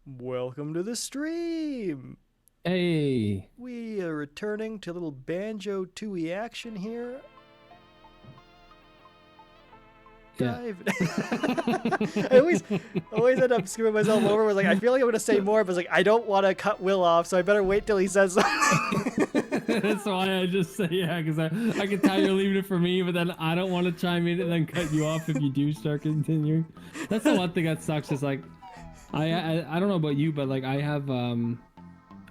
Welcome to the stream. Hey. We are returning to a little Banjo-Tooie action here. Yeah. I always end up screwing myself over. I was like, I feel like I'm gonna say more, but I was like, I don't want to cut Will off, so I better wait till he says something. That's why I just say yeah, because I can tell you're leaving it for me, but then I don't want to chime in and then cut you off if you do start continuing. That's the one thing that sucks. Is like, I don't know about you, but like I have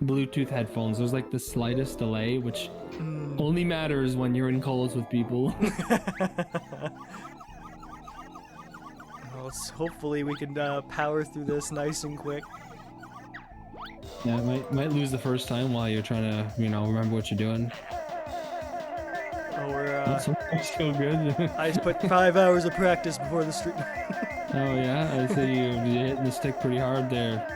Bluetooth headphones. There's like the slightest delay, which only matters when you're in calls with people. Well, hopefully we can power through this nice and quick. Yeah, might lose the first time while you're trying to, remember what you're doing. Oh, we're That's so good. I just put 5 hours of practice before the stream. Oh yeah, I see you're hitting the stick pretty hard there.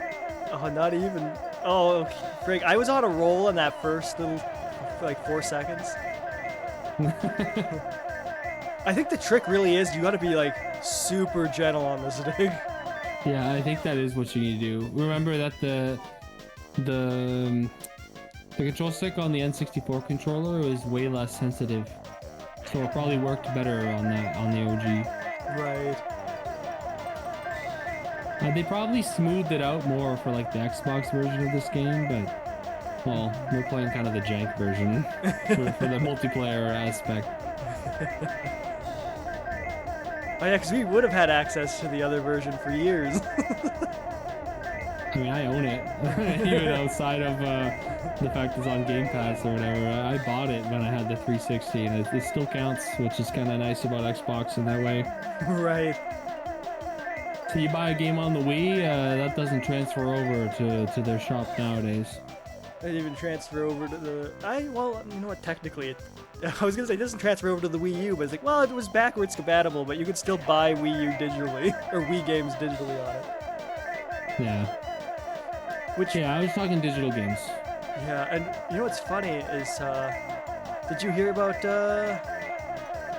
Oh, not even. Oh, frig. I was on a roll in that first little, like 4 seconds. I think the trick really is you got to be like super gentle on this stick. Yeah, I think that is what you need to do. Remember that the control stick on the N64 controller is way less sensitive, so it probably worked better on the OG. Right. They probably smoothed it out more for like the Xbox version of this game, but well, we're playing kind of the jank version for the multiplayer aspect. Oh yeah, because we would have had access to the other version for years. I mean, I own it, even outside of the fact it's on Game Pass or whatever. I bought it when I had the 360, and it still counts, which is kind of nice about Xbox in that way. Right. So you buy a game on the Wii, that doesn't transfer over to their shop nowadays. It didn't even transfer over to the... Well, you know what, technically I was going to say it doesn't transfer over to the Wii U, but it's like, well, it was backwards compatible, but you could still buy Wii U digitally, or Wii games digitally on it. Yeah. Which... Yeah, I was talking digital games. Yeah, and you know what's funny is, did you hear about,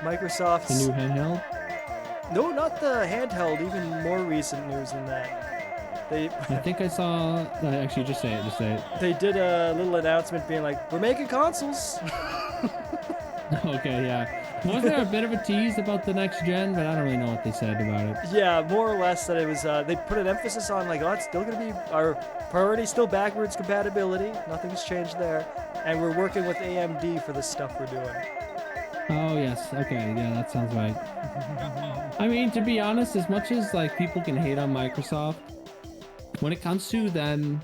Microsoft's... The new handheld? No, not the handheld, even more recent news than that. I think I saw... Actually, just say it. They did a little announcement being like, we're making consoles. Okay, yeah. Wasn't there a bit of a tease about the next gen? But I don't really know what they said about it. Yeah, more or less that it was, they put an emphasis on like, oh, it's still going to be, our priority still backwards compatibility. Nothing's changed there. And we're working with AMD for the stuff we're doing. Oh, yes. Okay, yeah, that sounds right. I mean, to be honest, as much as like people can hate on Microsoft, when it comes to them,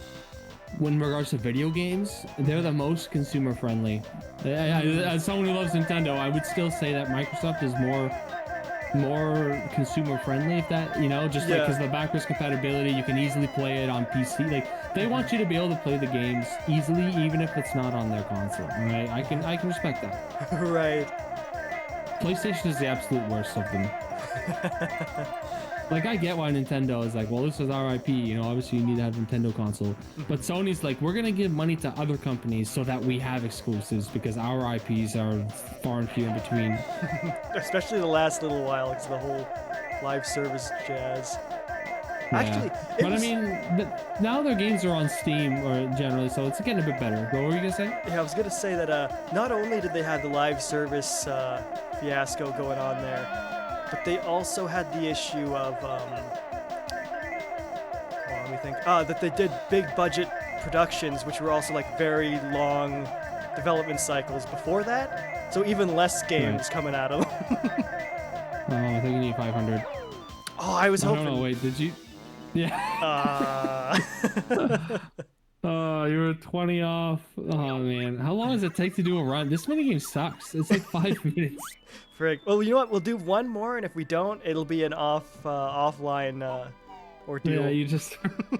in regards to video games, they're the most consumer friendly. As someone who loves Nintendo, I would still say that Microsoft is more consumer friendly. If that, just like because the backwards compatibility, you can easily play it on PC. Like they want you to be able to play the games easily, even if it's not on their console. Right? I can respect that. Right. PlayStation is the absolute worst of them. Like, I get why Nintendo is like, well, this is our IP, obviously you need to have a Nintendo console. But Sony's like, we're going to give money to other companies so that we have exclusives because our IPs are far and few in between. Especially the last little while, because the whole live service jazz. Yeah. Actually, but I mean, now their games are on Steam or generally, so it's getting a bit better. What were you going to say? Yeah, I was going to say that not only did they have the live service fiasco going on there, but they also had the issue of, let me think, that they did big budget productions, which were also like very long development cycles before that. So even less games coming out of them. Oh, I think you need 500. Oh, I was hoping. No, wait, did you? Yeah. Oh, you were 20 off. Oh, man. How long does it take to do a run? This minigame sucks. It's like 5 minutes. Frig. Well, you know what? We'll do one more, and if we don't, it'll be an offline ordeal. Yeah, you just...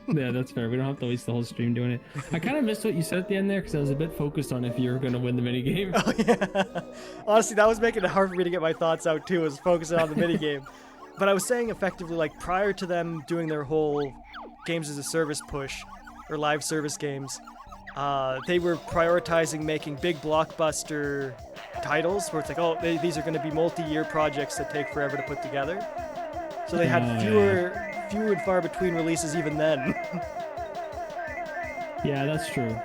Yeah, that's fair. We don't have to waste the whole stream doing it. I kind of missed what you said at the end there, because I was a bit focused on if you were going to win the minigame. Oh, yeah. Honestly, that was making it hard for me to get my thoughts out, too, was focusing on the minigame. But I was saying, effectively, like, prior to them doing their whole games as a service push, or live service games, they were prioritizing making big blockbuster titles where it's like, oh, these are going to be multi-year projects that take forever to put together. So they had fewer and far between releases even then. Yeah, that's true.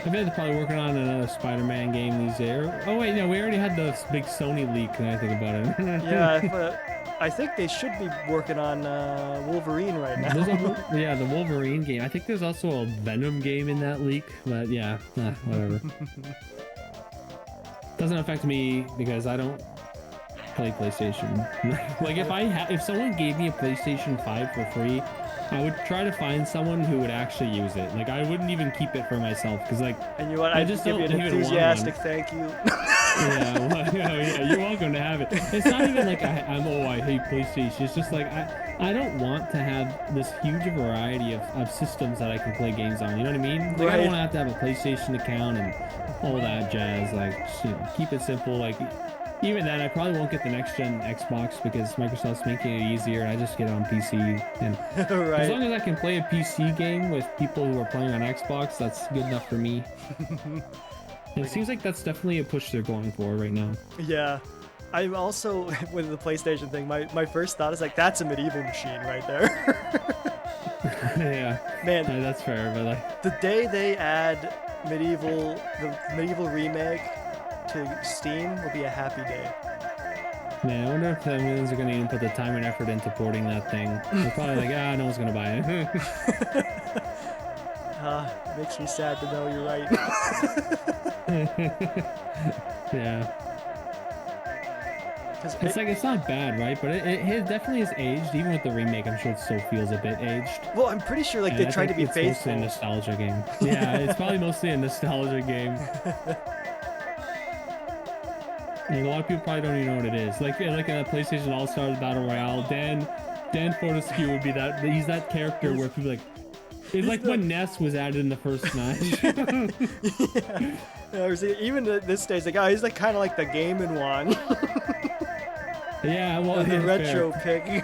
I bet they're probably working on another Spider-Man game these days. Oh wait, no, we already had the big Sony leak. When I think about it. Yeah, but I think they should be working on Wolverine right now. Yeah, the Wolverine game. I think there's also a Venom game in that leak, but yeah, whatever. Doesn't affect me because I don't play PlayStation. Like if someone gave me a PlayStation 5 for free, I would try to find someone who would actually use it. Like I wouldn't even keep it for myself because like and you know what? I just give you an enthusiastic thank you. Yeah, well, yeah, you're welcome to have it. It's not even like I hate PlayStation. It's just like I don't want to have this huge variety of systems that I can play games on. You know what I mean? Like I don't want to have a PlayStation account and all that jazz. Like just, keep it simple. Like even then, I probably won't get the next gen Xbox because Microsoft's making it easier. I just get it on PC, and right. As long as I can play a PC game with people who are playing on Xbox, that's good enough for me. And it seems like that's definitely a push they're going for right now. Yeah. I'm also, with the PlayStation thing, my first thought is like, that's a medieval machine right there. Yeah. Man. Yeah, that's fair, but like... The day they add the medieval remake to Steam will be a happy day. Man, I wonder if the millions are going to even put the time and effort into porting that thing. They're probably like, no one's going to buy it. Makes me sad to know you're right. Yeah. It's like, it's not bad, right? But it definitely is aged. Even with the remake, I'm sure it still feels a bit aged. Well, I'm pretty sure like they tried to be faithful. It's mostly a nostalgia game. Yeah, it's probably mostly a nostalgia game. And a lot of people probably don't even know what it is. Like in a PlayStation All-Stars Battle Royale, Dan Fortescue would be that. He's that character where people like. It's like when Ness was added in the first Smash. Yeah, even at this stage, like, he's like kind of like the Game-in one. Yeah, well, the retro pick.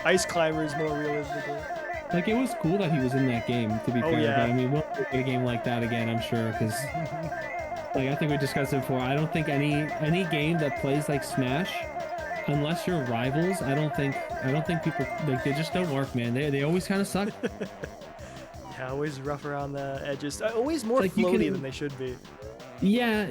Ice Climber is more realistically. Like it was cool that he was in that game. To be fair, yeah. But I mean, we'll get a game like that again, I'm sure, because. Like I think we discussed it before, I don't think any game that plays like Smash, unless you're rivals, I don't think people like they just don't work, man. They always kind of suck. Yeah, always rough around the edges. Always more like floaty than they should be. Yeah,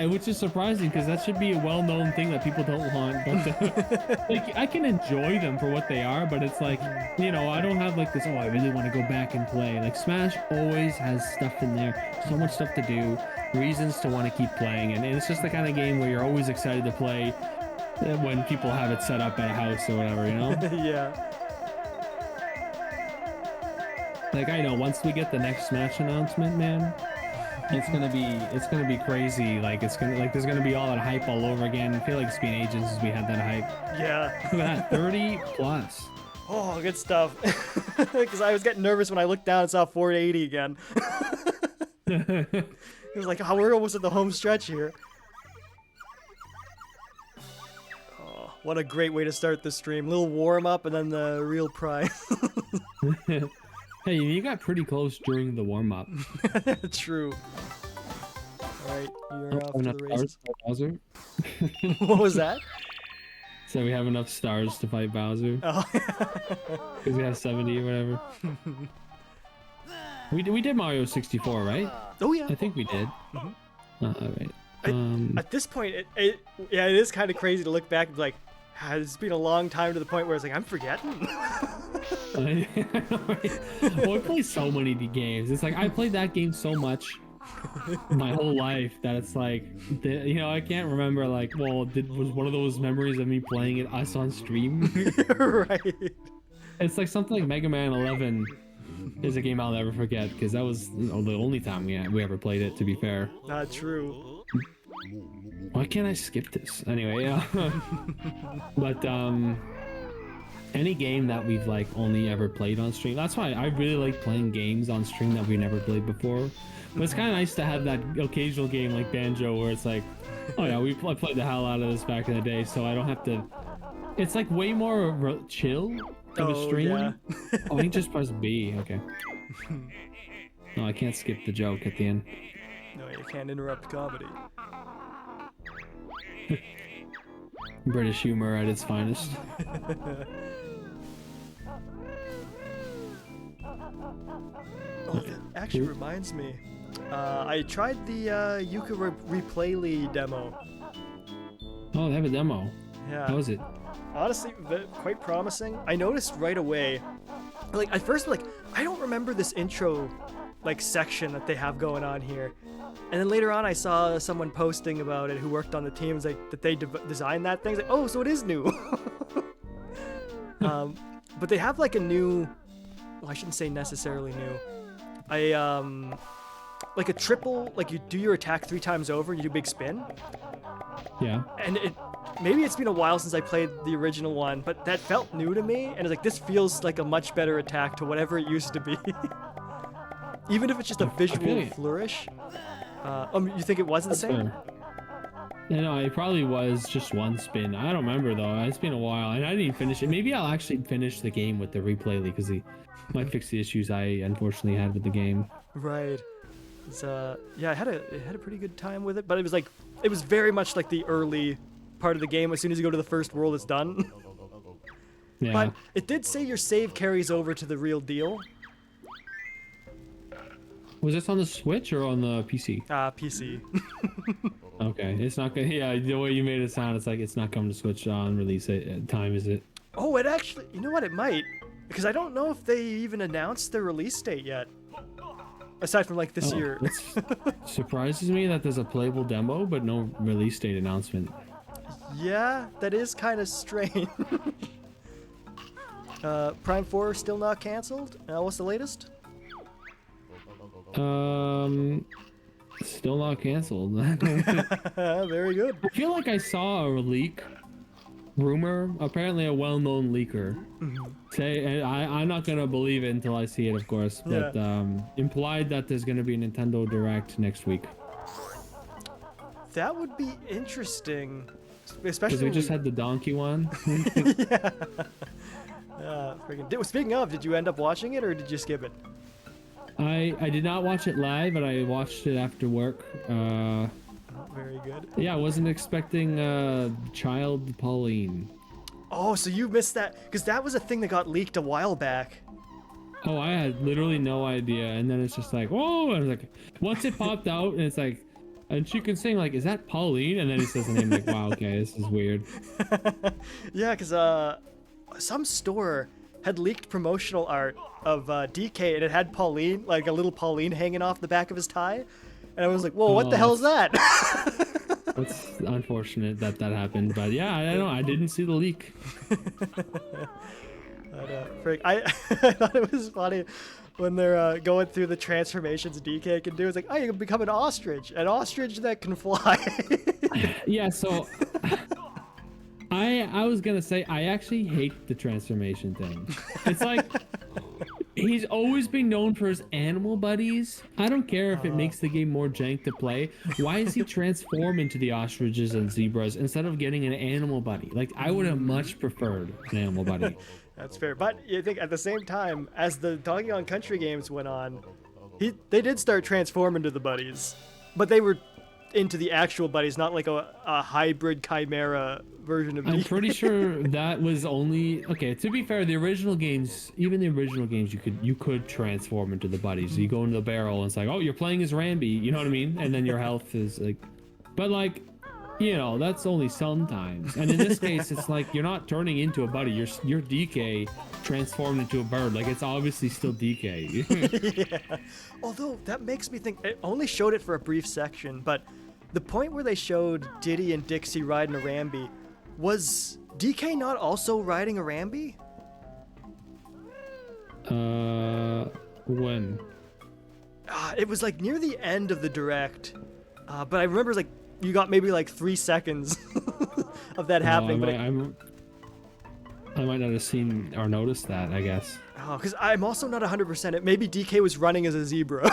which is surprising because that should be a well-known thing that people don't want. But like, I can enjoy them for what they are, but it's like, you know, I don't have like this. Oh, I really want to go back and play. Like Smash always has stuff in there, so much stuff to do, reasons to want to keep playing, and it's just the kind of game where you're always excited to play when people have it set up at a house or whatever, you know? Yeah. Like I know once we get the next Smash announcement, man. It's gonna be crazy. Like there's gonna be all that hype all over again. I feel like it's been ages since we had that hype. Yeah. Look at that, 30 plus. Oh, good stuff. Because I was getting nervous when I looked down and saw 480 again. It was like, oh, we're almost at the home stretch here. Oh, what a great way to start the stream. Little warm up and then the real prize. Hey, you got pretty close during the warm-up. True. Alright, you're off to the races. Bowser? What was that? So we have enough stars to fight Bowser. Oh. Because we have 70 or whatever. We did Mario 64, right? Oh yeah. I think we did. Mm-hmm. Alright. At this point, it is kind of crazy to look back and be like, it's been a long time to the point where it's like, I'm forgetting. Well, I play so many games. It's like I played that game so much my whole life that it's like, you know, I can't remember like, well, was one of those memories of me playing it us on stream? Right. It's like something like Mega Man 11 is a game I'll never forget because that was, you know, the only time we ever played it, to be fair. Not true. Why can't I skip this? Anyway, yeah. But any game that we've like only ever played on stream, that's why I really like playing games on stream that we never played before. But it's kind of nice to have that occasional game like Banjo where it's like, oh yeah, I played the hell out of this back in the day, so I don't have to. It's like way more chill of a stream. Yeah. Oh, I can just press B. Okay. No, I can't skip the joke at the end. No, you can't interrupt comedy. British humor at its finest. Oh, that actually reminds me. I tried the ukulele demo. Oh, they have a demo. Yeah. How was it? Honestly, quite promising. I noticed right away, like at first, like I don't remember this intro, like section that they have going on here, and then later on I saw someone posting about it who worked on the teams, like that they designed that thing. It's like, oh, so it is new. But they have like a new, well, I shouldn't say necessarily new. Like a triple, like you do your attack 3 times over, you do big spin. Yeah. And maybe it's been a while since I played the original one, but that felt new to me, and it's like, this feels like a much better attack to whatever it used to be. Even if it's just a visual flourish. You think it wasn't the same? Fair. Yeah, no, it probably was just one spin. I don't remember though. It's been a while, and I didn't finish it. Maybe I'll actually finish the game with the replay because he might fix the issues I unfortunately had with the game. Right. It's, yeah, I had a pretty good time with it, but it was very much like the early part of the game. As soon as you go to the first world, it's done. Yeah. But it did say your save carries over to the real deal. Was this on the Switch or on the PC? PC. Okay, it's not gonna. Yeah, the way you made it sound, it's like it's not coming to Switch on release time, is it? Oh, it actually. You know what? It might, because I don't know if they even announced their release date yet. Aside from like this year. Surprises me that there's a playable demo, but no release date announcement. Yeah, that is kind of strange. Prime 4 still not canceled. What's the latest? Still not canceled. Very good. I feel like I saw a leak rumor, apparently a well-known leaker, say, and I'm not gonna believe it until I see it, of course, but implied that there's gonna be a Nintendo Direct next week. That would be interesting, especially because we just had the donkey one. Yeah. Speaking of, did you end up watching it or did you skip it? I did not watch it live, but I watched it after work. Very good. Yeah, I wasn't expecting child Pauline. Oh, so you missed that, because that was a thing that got leaked a while back. Oh, I had literally no idea, and then it's just like, whoa! I was like, once it popped out, and it's like, and she can sing like, is that Pauline? And then he says the name, like, wow, okay, this is weird. Yeah, because some store had leaked promotional art of DK, and it had Pauline, like a little Pauline hanging off the back of his tie, and I was like, whoa, what the hell is that? It's unfortunate that happened, but yeah, I don't know, I didn't see the leak. But, I thought it was funny when they're going through the transformations DK can do. It's like, oh, you can become an ostrich that can fly. Yeah, so I was gonna say I actually hate the transformation thing. It's like he's always been known for his animal buddies. I don't care if it makes the game more jank to play. Why is he transform into the ostriches and zebras instead of getting an animal buddy? Like, I would have much preferred an animal buddy. That's fair, but you think at the same time, as the Donkey Kong Country games went on, they did start transforming to the buddies, but they were into the actual buddies, not like a hybrid chimera version of. I'm pretty sure that was only okay. To be fair, the original games, even the original games, you could transform into the buddies. You go into the barrel, and it's like, oh, you're playing as Rambi, you know what I mean? And then your health is like, but like, you know, that's only sometimes. And in this case, it's like you're not turning into a buddy. You're DK transformed into a bird. Like, it's obviously still DK. Yeah. Although that makes me think, it only showed it for a brief section, but the point where they showed Diddy and Dixie riding a Rambi, was DK not also riding a Rambi? When? It was like near the end of the Direct, but I remember like you got maybe like 3 seconds of that happening. I might not have seen or noticed that, I guess. Oh, because I'm also not 100%. Maybe DK was running as a zebra.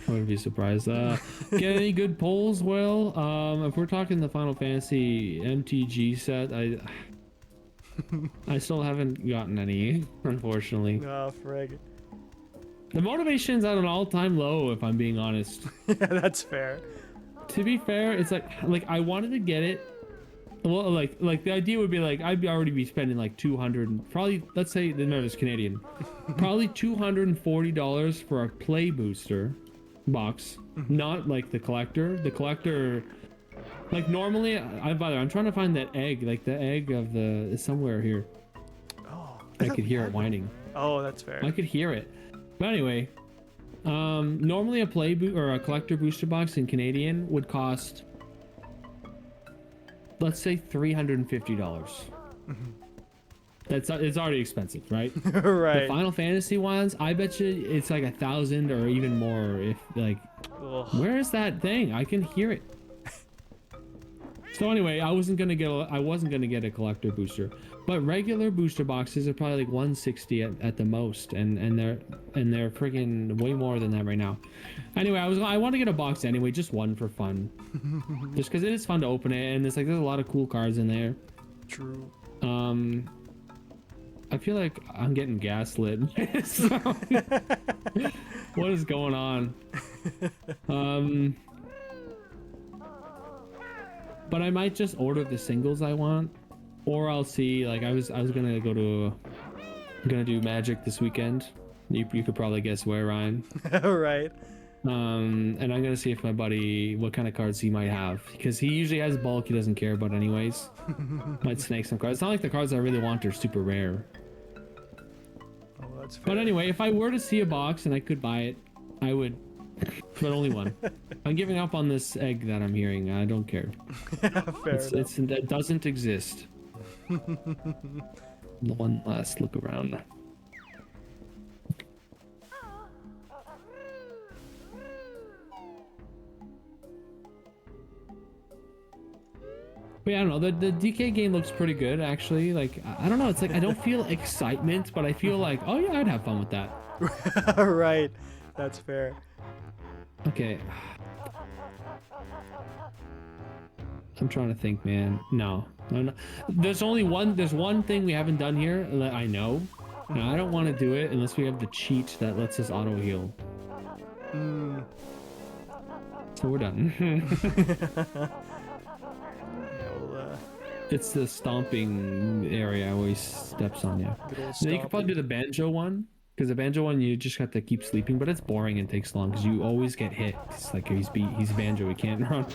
I wouldn't be surprised. Get any good polls? Well, if we're talking the Final Fantasy MTG set, I still haven't gotten any, unfortunately. Oh, frig. The motivation's at an all-time low, if I'm being honest. Yeah, that's fair. To be fair, it's like I wanted to get it Well, like the idea would be like I'd already be spending like 200, probably, let's say, no, it's Canadian, probably $240 for a play booster box, not like the collector. The collector, like normally, I'm trying to find that egg, like the egg of the is somewhere here. Oh, I could hear it whining. Oh, that's fair. I could hear it. But anyway, normally a play or a collector booster box in Canadian would cost, let's say, $350. It's already expensive, right? Right. The Final Fantasy ones, I bet you it's like 1,000 or even more. If like, Ugh. where is that thing? I can hear it. So anyway, I wasn't gonna get a collector booster, but regular booster boxes are probably like 160 at the most, and they're freaking way more than that right now. Anyway, I want to get a box anyway, just one for fun, just because it is fun to open it, and there's a lot of cool cards in there. True. I feel like I'm getting gaslit. So, what is going on? But I might just order the singles I want, or I'll see. Like I was gonna do Magic this weekend. You could probably guess where, Ryan. Right. And I'm gonna see if my buddy, what kind of cards he might have, because he usually has bulk he doesn't care about anyways. Might snake some cards. It's not like the cards I really want are super rare. Oh, that's fair. But anyway, if I were to see a box and I could buy it, I would. But only one. I'm giving up on this egg that I'm hearing. I don't care. Fair enough. It doesn't exist. The one last look around. But yeah, I don't know. The DK game looks pretty good, actually. Like, I don't know. It's like I don't feel excitement, but I feel like, oh yeah, I'd have fun with that. Right. That's fair. Okay. I'm trying to think, man. No. There's one thing we haven't done here that I know. And I don't want to do it unless we have the cheat that lets us auto heal. So we're done. It's the stomping area where he steps on you. You could probably do the banjo one. Because the banjo one, you just have to keep sleeping, but it's boring and takes long because you always get hit. It's like he's banjo, he can't run.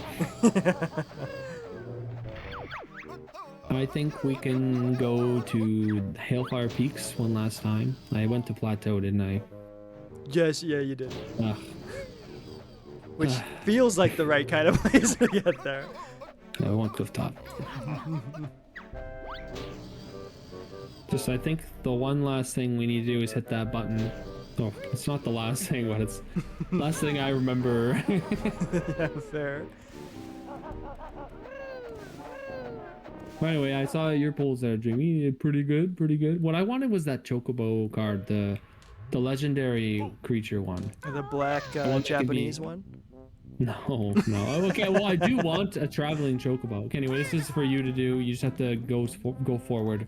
I think we can go to Hailfire Peaks one last time. I went to Plateau, didn't I? Yes, yeah, you did. Ugh. Which feels like the right kind of place to get there. I went Clifftop. I think the one last thing we need to do is hit that button. Oh, it's not the last thing, but it's last thing I remember. Yeah, fair. By the way, I saw your polls there, Jimmy. Pretty good, pretty good. What I wanted was that Chocobo card, the legendary creature one. The black Japanese one? No. Okay, well, I do want a traveling Chocobo. Okay, anyway, this is for you to do. You just have to go forward.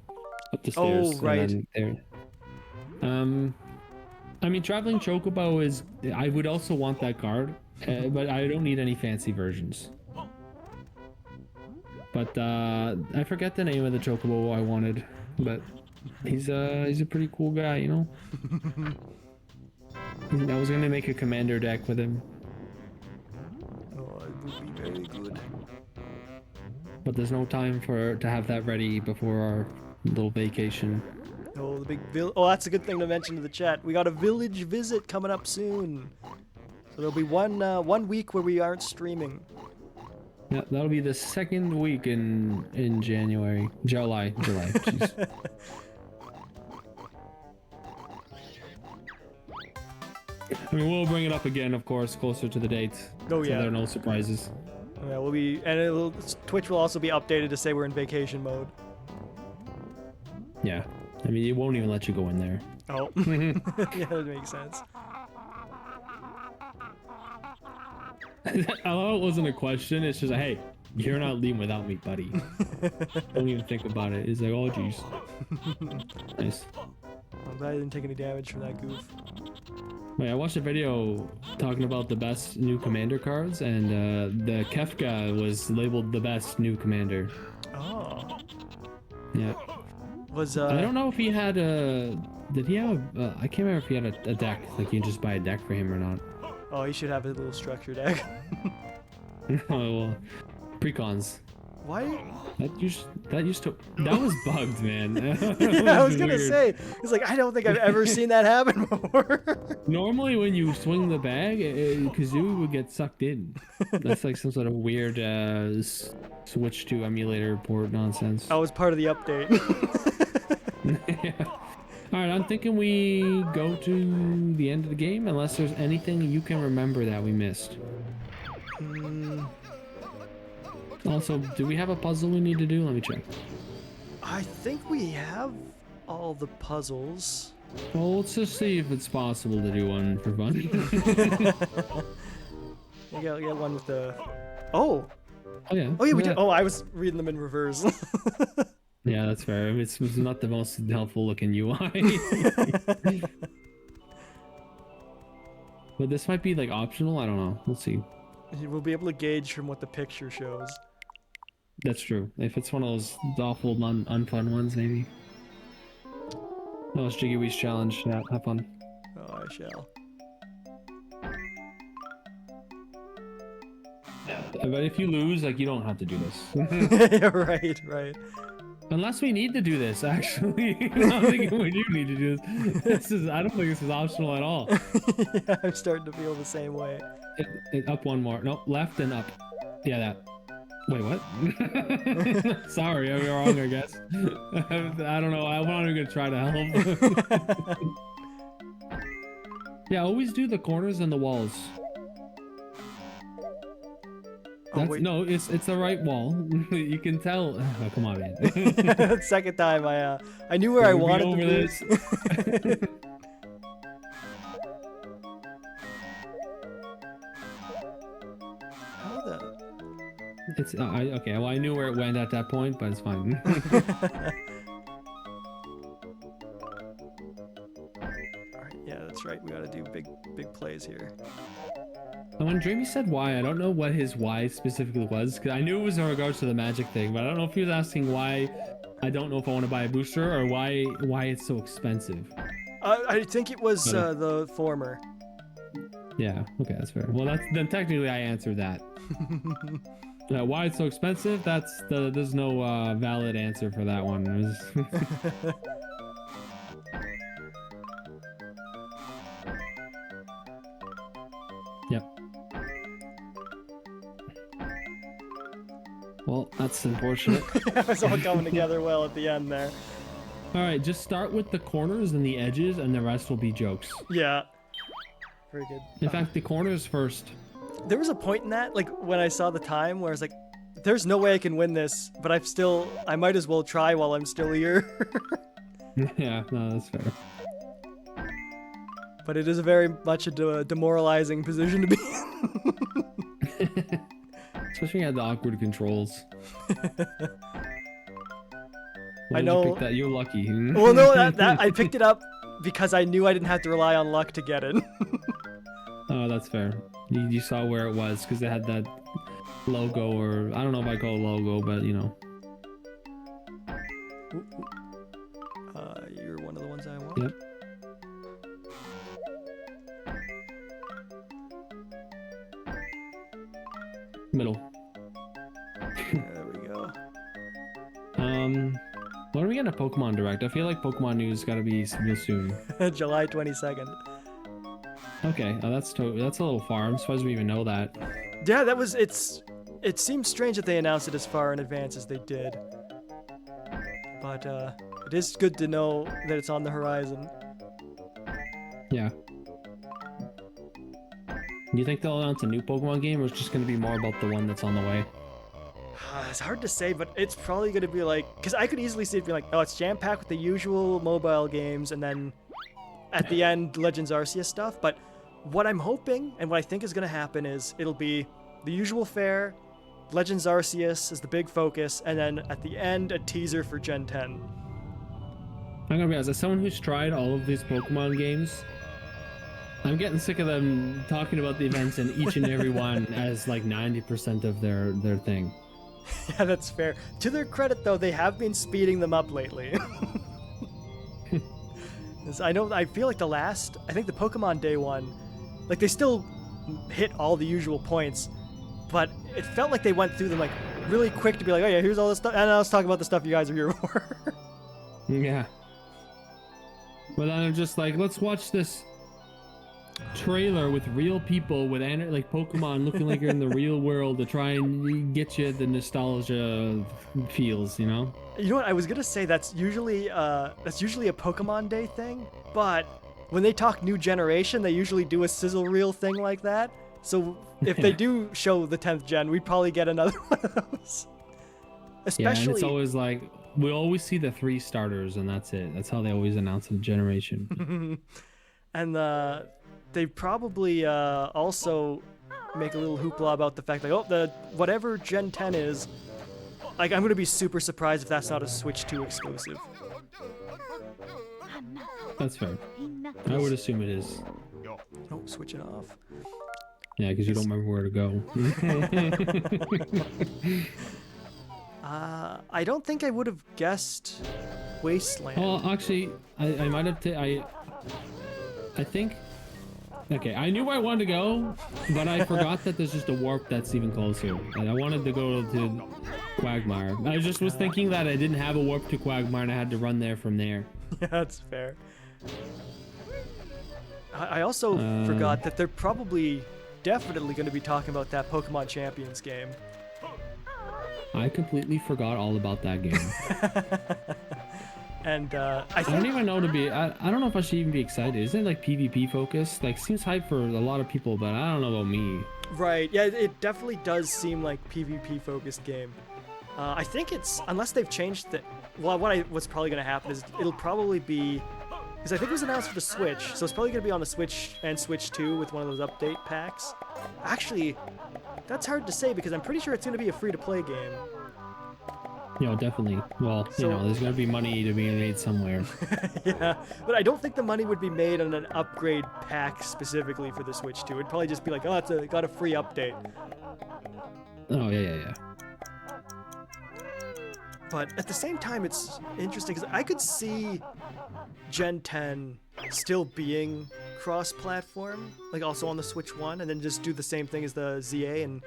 Up the stairs. Oh, right. There. I mean, traveling Chocobo is. I would also want that card, but I don't need any fancy versions. But I forget the name of the Chocobo I wanted, but he's a pretty cool guy, you know. I was gonna make a commander deck with him. Oh, it would be very good. But there's no time to have that ready before our little vacation. Oh, the big oh, that's a good thing to mention to the chat. We got a village visit coming up soon. So there'll be one week where we aren't streaming. Yeah, that'll be the second week in January. July. Jeez. I mean, we'll bring it up again, of course, closer to the date. Oh, so yeah. there are no surprises. Yeah, we'll be, and Twitch will also be updated to say we're in vacation mode. Yeah, I mean, it won't even let you go in there. Oh, yeah, that makes sense. I know it wasn't a question. It's just, hey, you're not leaving without me, buddy. Don't even think about it. It's like, oh, jeez. Nice. I'm glad I didn't take any damage from that goof. Wait, I watched a video talking about the best new commander cards, and the Kefka was labeled the best new commander. Oh. Yeah. Was I don't know if he had a. Did he have a? I can't remember if he had a deck. Like you can just buy a deck for him or not. Oh, he should have a little structure deck. Oh well, precons. Why? That was bugged, man. Yeah, I was gonna say. It's like I don't think I've ever seen that happen before. Normally, when you swing the bag, Kazooie would get sucked in. That's like some sort of weird switch to emulator port nonsense. That was part of the update. Yeah. All right, I'm thinking we go to the end of the game, unless there's anything you can remember that we missed. Also, do we have a puzzle we need to do? Let me check. I think we have all the puzzles. Well, let's just see if it's possible to do one for fun. You get one with the. Oh. Oh yeah. Oh yeah, we did. Oh, I was reading them in reverse. Yeah, that's fair. It's not the most helpful looking UI. But this might be like optional. I don't know. We'll see. We'll be able to gauge from what the picture shows. That's true. If it's one of those awful unfun ones, maybe. No, it's Jiggy Wee's challenge. Yeah, have fun. Oh, I shall. But if you lose, like, you don't have to do this. Right, right. Unless we need to do this, actually. I'm thinking we do need to do this. I don't think this is optional at all. Yeah, I'm starting to feel the same way. Up one more. No, left and up. Yeah, that. Wait, what? Sorry, I'm wrong, I guess. I don't know. I'm not even gonna try to help. Yeah, always do the corners and the walls. No, it's the right wall. You can tell. Oh, come on, man. Second time, I knew where I wanted to this. How the? It's okay. Well, I knew where it went at that point, but it's fine. Alright, yeah, that's right. We gotta do big plays here. And when Dreamy said why, I don't know what his why specifically was, because I knew it was in regards to the magic thing, but I don't know if he was asking why. I don't know if I want to buy a booster or why it's so expensive. I think it was the former. Yeah. Okay, that's fair. Well, then technically I answered that. Why it's so expensive? There's no valid answer for that one. Yep. Well, that's unfortunate. It's all coming together well at the end there. All right, just start with the corners and the edges, and the rest will be jokes. Yeah. Very good. In fact, the corners first. There was a point in that, like when I saw the time, where I was like, "There's no way I can win this," but I might as well try while I'm still here. Yeah, no, that's fair. But it is a very much a demoralizing position to be in. Especially when you had the awkward controls. I know. You pick that? You're lucky. Well, no, that I picked it up because I knew I didn't have to rely on luck to get it. Oh, that's fair. You saw where it was because they had that logo, or I don't know if I call it logo, but you know. You're one of the ones I want. Yep. Middle. There we go. When are we getting a Pokemon Direct? I feel like Pokemon news gotta be real soon. July 22nd. Okay, that's a little far. I'm surprised we even know that. Yeah, it seems strange that they announced it as far in advance as they did. But it is good to know that it's on the horizon. Yeah. Do you think they'll announce a new Pokemon game, or it's just going to be more about the one that's on the way? It's hard to say, but it's probably going to be like... Because I could easily see it being like, oh, it's jam-packed with the usual mobile games, and then at the end, Legends Arceus stuff. But what I'm hoping, and what I think is going to happen, is it'll be the usual fare, Legends Arceus is the big focus, and then at the end, a teaser for Gen 10. I'm going to be honest, as someone who's tried all of these Pokemon games, I'm getting sick of them talking about the events in each and every one as like 90% of their thing. Yeah, that's fair. To their credit, though, they have been speeding them up lately. I feel like I think the Pokemon Day one, like they still hit all the usual points, but it felt like they went through them like really quick to be like, oh yeah, here's all this stuff, and now let's talk about the stuff you guys are here for. Yeah. But then I'm just like, let's watch this trailer with real people with like Pokemon looking like you're in the real world to try and get you the nostalgia feels, you know? You know what? I was gonna say that's usually a Pokemon Day thing, but when they talk new generation, they usually do a sizzle reel thing like that. So if they do show the 10th gen, we'd probably get another one of those. Especially, yeah, and it's always like we always see the 3 starters, and that's it. That's how they always announce a generation. And they probably also make a little hoopla about the fact like, oh, the whatever Gen 10 is, like I'm gonna be super surprised if that's not a Switch 2 exclusive. That's fair. I would assume it is. Oh, switch it off. Yeah, because you don't remember where to go. I don't think I would have guessed Wasteland. Well, actually, I might have. I think. Okay, I knew where I wanted to go, but I forgot that there's just a warp that's even closer. And I wanted to go to Quagmire. I just was thinking that I didn't have a warp to Quagmire and I had to run there from there. Yeah, that's fair. I also forgot that they're probably definitely going to be talking about that Pokemon Champions game. I completely forgot all about that game. And I don't even know I don't know if I should even be excited. Isn't it like PvP focused? Like seems hype for a lot of people, but I don't know about me. Right, yeah, it definitely does seem like PvP focused game. I think it's, unless they've changed the, well, what's probably going to happen is it'll probably be, because I think it was announced for the Switch, so it's probably going to be on the Switch and Switch 2 with one of those update packs. Actually, that's hard to say because I'm pretty sure it's going to be a free-to-play game. You know, definitely. Well, you know, there's going to be money to be made somewhere. Yeah, but I don't think the money would be made on an upgrade pack specifically for the Switch 2. It'd probably just be like, oh, got a free update. Oh, yeah. But at the same time, it's interesting because I could see Gen 10 still being cross-platform, like also on the Switch 1, and then just do the same thing as the ZA and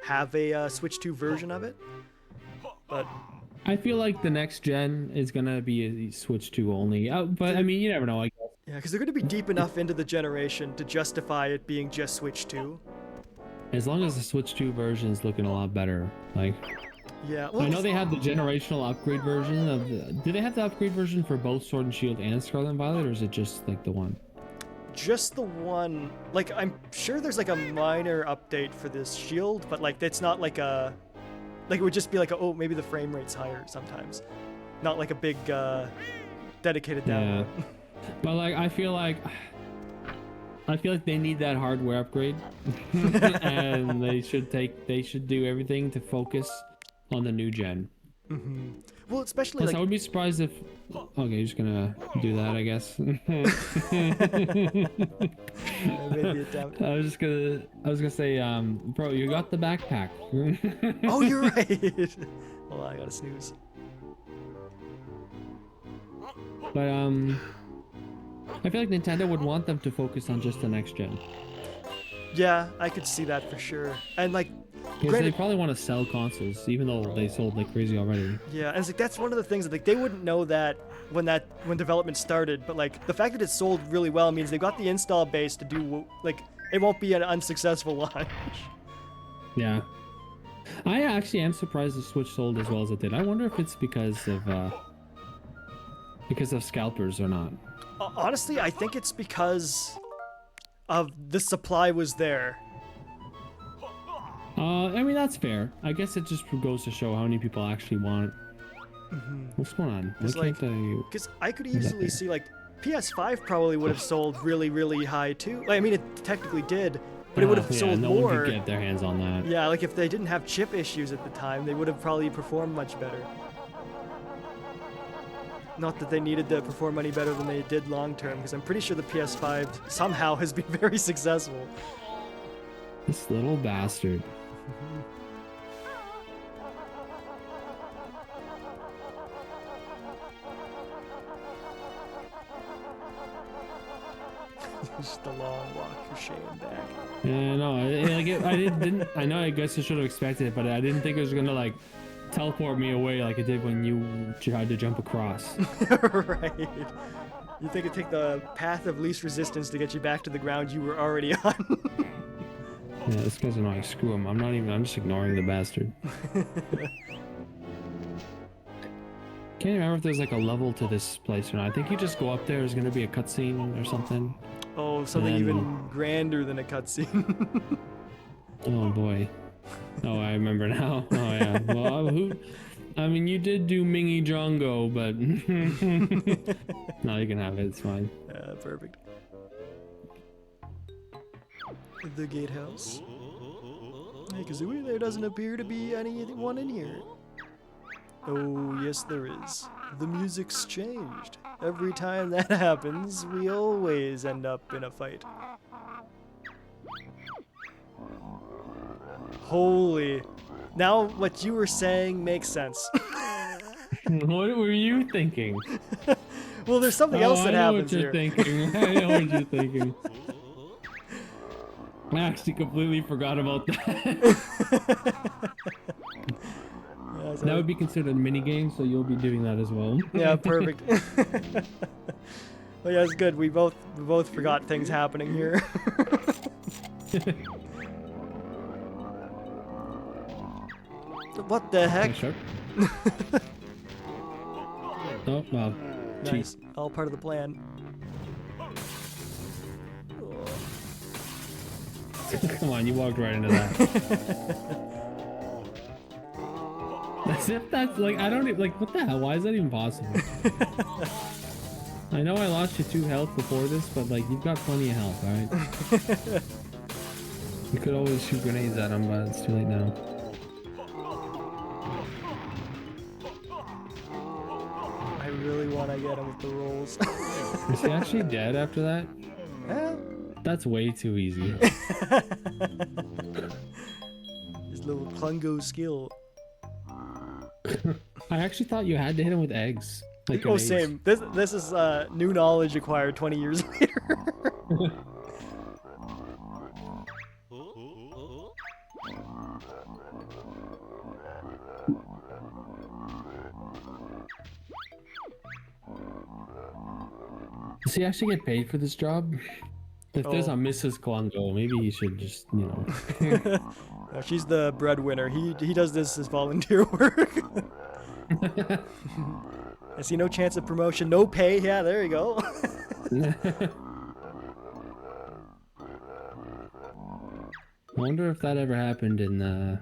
have a Switch 2 version of it. But I feel like the next gen is gonna be a Switch 2 only. But I mean, you never know. I guess. Yeah, because they're going to be deep enough into the generation to justify it being just Switch 2. As long as the Switch 2 version is looking a lot better, like. Yeah, well, I know they have the generational upgrade version of the. Do they have the upgrade version for both Sword and Shield and Scarlet and Violet, or is it just like the one? Just the one. Like, I'm sure there's like a minor update for this Shield, but like it's not like a. Like it would just be like, oh, maybe the frame rate's higher sometimes, not like a big dedicated download. Yeah. But like, I feel like they need that hardware upgrade, and they should do everything to focus on the new gen. Mm-hmm. Well, especially Plus, like, I would be surprised if. Okay, you're just gonna do that, I guess. maybe attempt. I was gonna say, bro, you got the backpack. Oh, you're right. Hold on, I gotta snooze. But I feel like Nintendo would want them to focus on just the next gen. Yeah, I could see that for sure. And like, because they probably want to sell consoles, even though they sold like crazy already. Yeah, and it's like that's one of the things that like they wouldn't know that when development started, but like the fact that it sold really well means they got the install base to do like it won't be an unsuccessful launch. Yeah, I actually am surprised the Switch sold as well as it did. I wonder if it's because of scalpers or not. Honestly, I think it's because of the supply was there. I mean, that's fair. I guess it just goes to show how many people actually want it. Mm-hmm. What's going on? Because I could easily see, like, PS5 probably would have sold really, really high, too. Like, I mean, it technically did, but it would have sold no more. One could get their hands on that. Yeah, like, if they didn't have chip issues at the time, they would have probably performed much better. Not that they needed to perform any better than they did long-term, because I'm pretty sure the PS5 somehow has been very successful. This little bastard. Just a long walk for Shay and back. Yeah, no, I didn't. I know. I guess I should have expected it, but I didn't think it was gonna like teleport me away like it did when you tried to jump across. Right. You think it'd take the path of least resistance to get you back to the ground you were already on? Yeah, this guy's annoying. Screw him. I'm just ignoring the bastard. Can't remember if there's like a level to this place or not. I think you just go up there. There's gonna be a cutscene or something. Oh, something even grander than a cutscene. Oh boy. Oh, I remember now. Oh yeah. Well, I mean, you did do Mingy Drongo, but no, you can have it. It's fine. Perfect. The gatehouse. Hey, Kazooie, there doesn't appear to be anyone in here. Oh, yes, there is. The music's changed. Every time that happens, we always end up in a fight. Holy. Now what you were saying makes sense. What were you thinking? Well, there's something else that happens here. I know what you're thinking. I actually completely forgot about that. Yeah, so That would be considered a mini game, so you'll be doing that as well. yeah, perfect. Well, yeah, it's good. We both forgot things happening here. What the heck? Sure. Oh, wow. Nice. All part of the plan. Come on, you walked right into that. As if that's like, I don't even, like, what the hell? Why is that even possible? I know I lost you 2 health before this, but like, you've got plenty of health, alright? You could always shoot grenades at him, but it's too late now. I really want to get him with the rolls. Is he actually dead after that? Yeah. That's way too easy. His little Klungo skill. I actually thought you had to hit him with eggs. Like Oh, grenades. same. This is new knowledge acquired 20 years later. Does he actually get paid for this job? If there's a Oh. Mrs. Klungo, maybe he should just, you know. No, she's the breadwinner. He does this as volunteer work. I see no chance of promotion, no pay. Yeah, there you go. I wonder if that ever happened in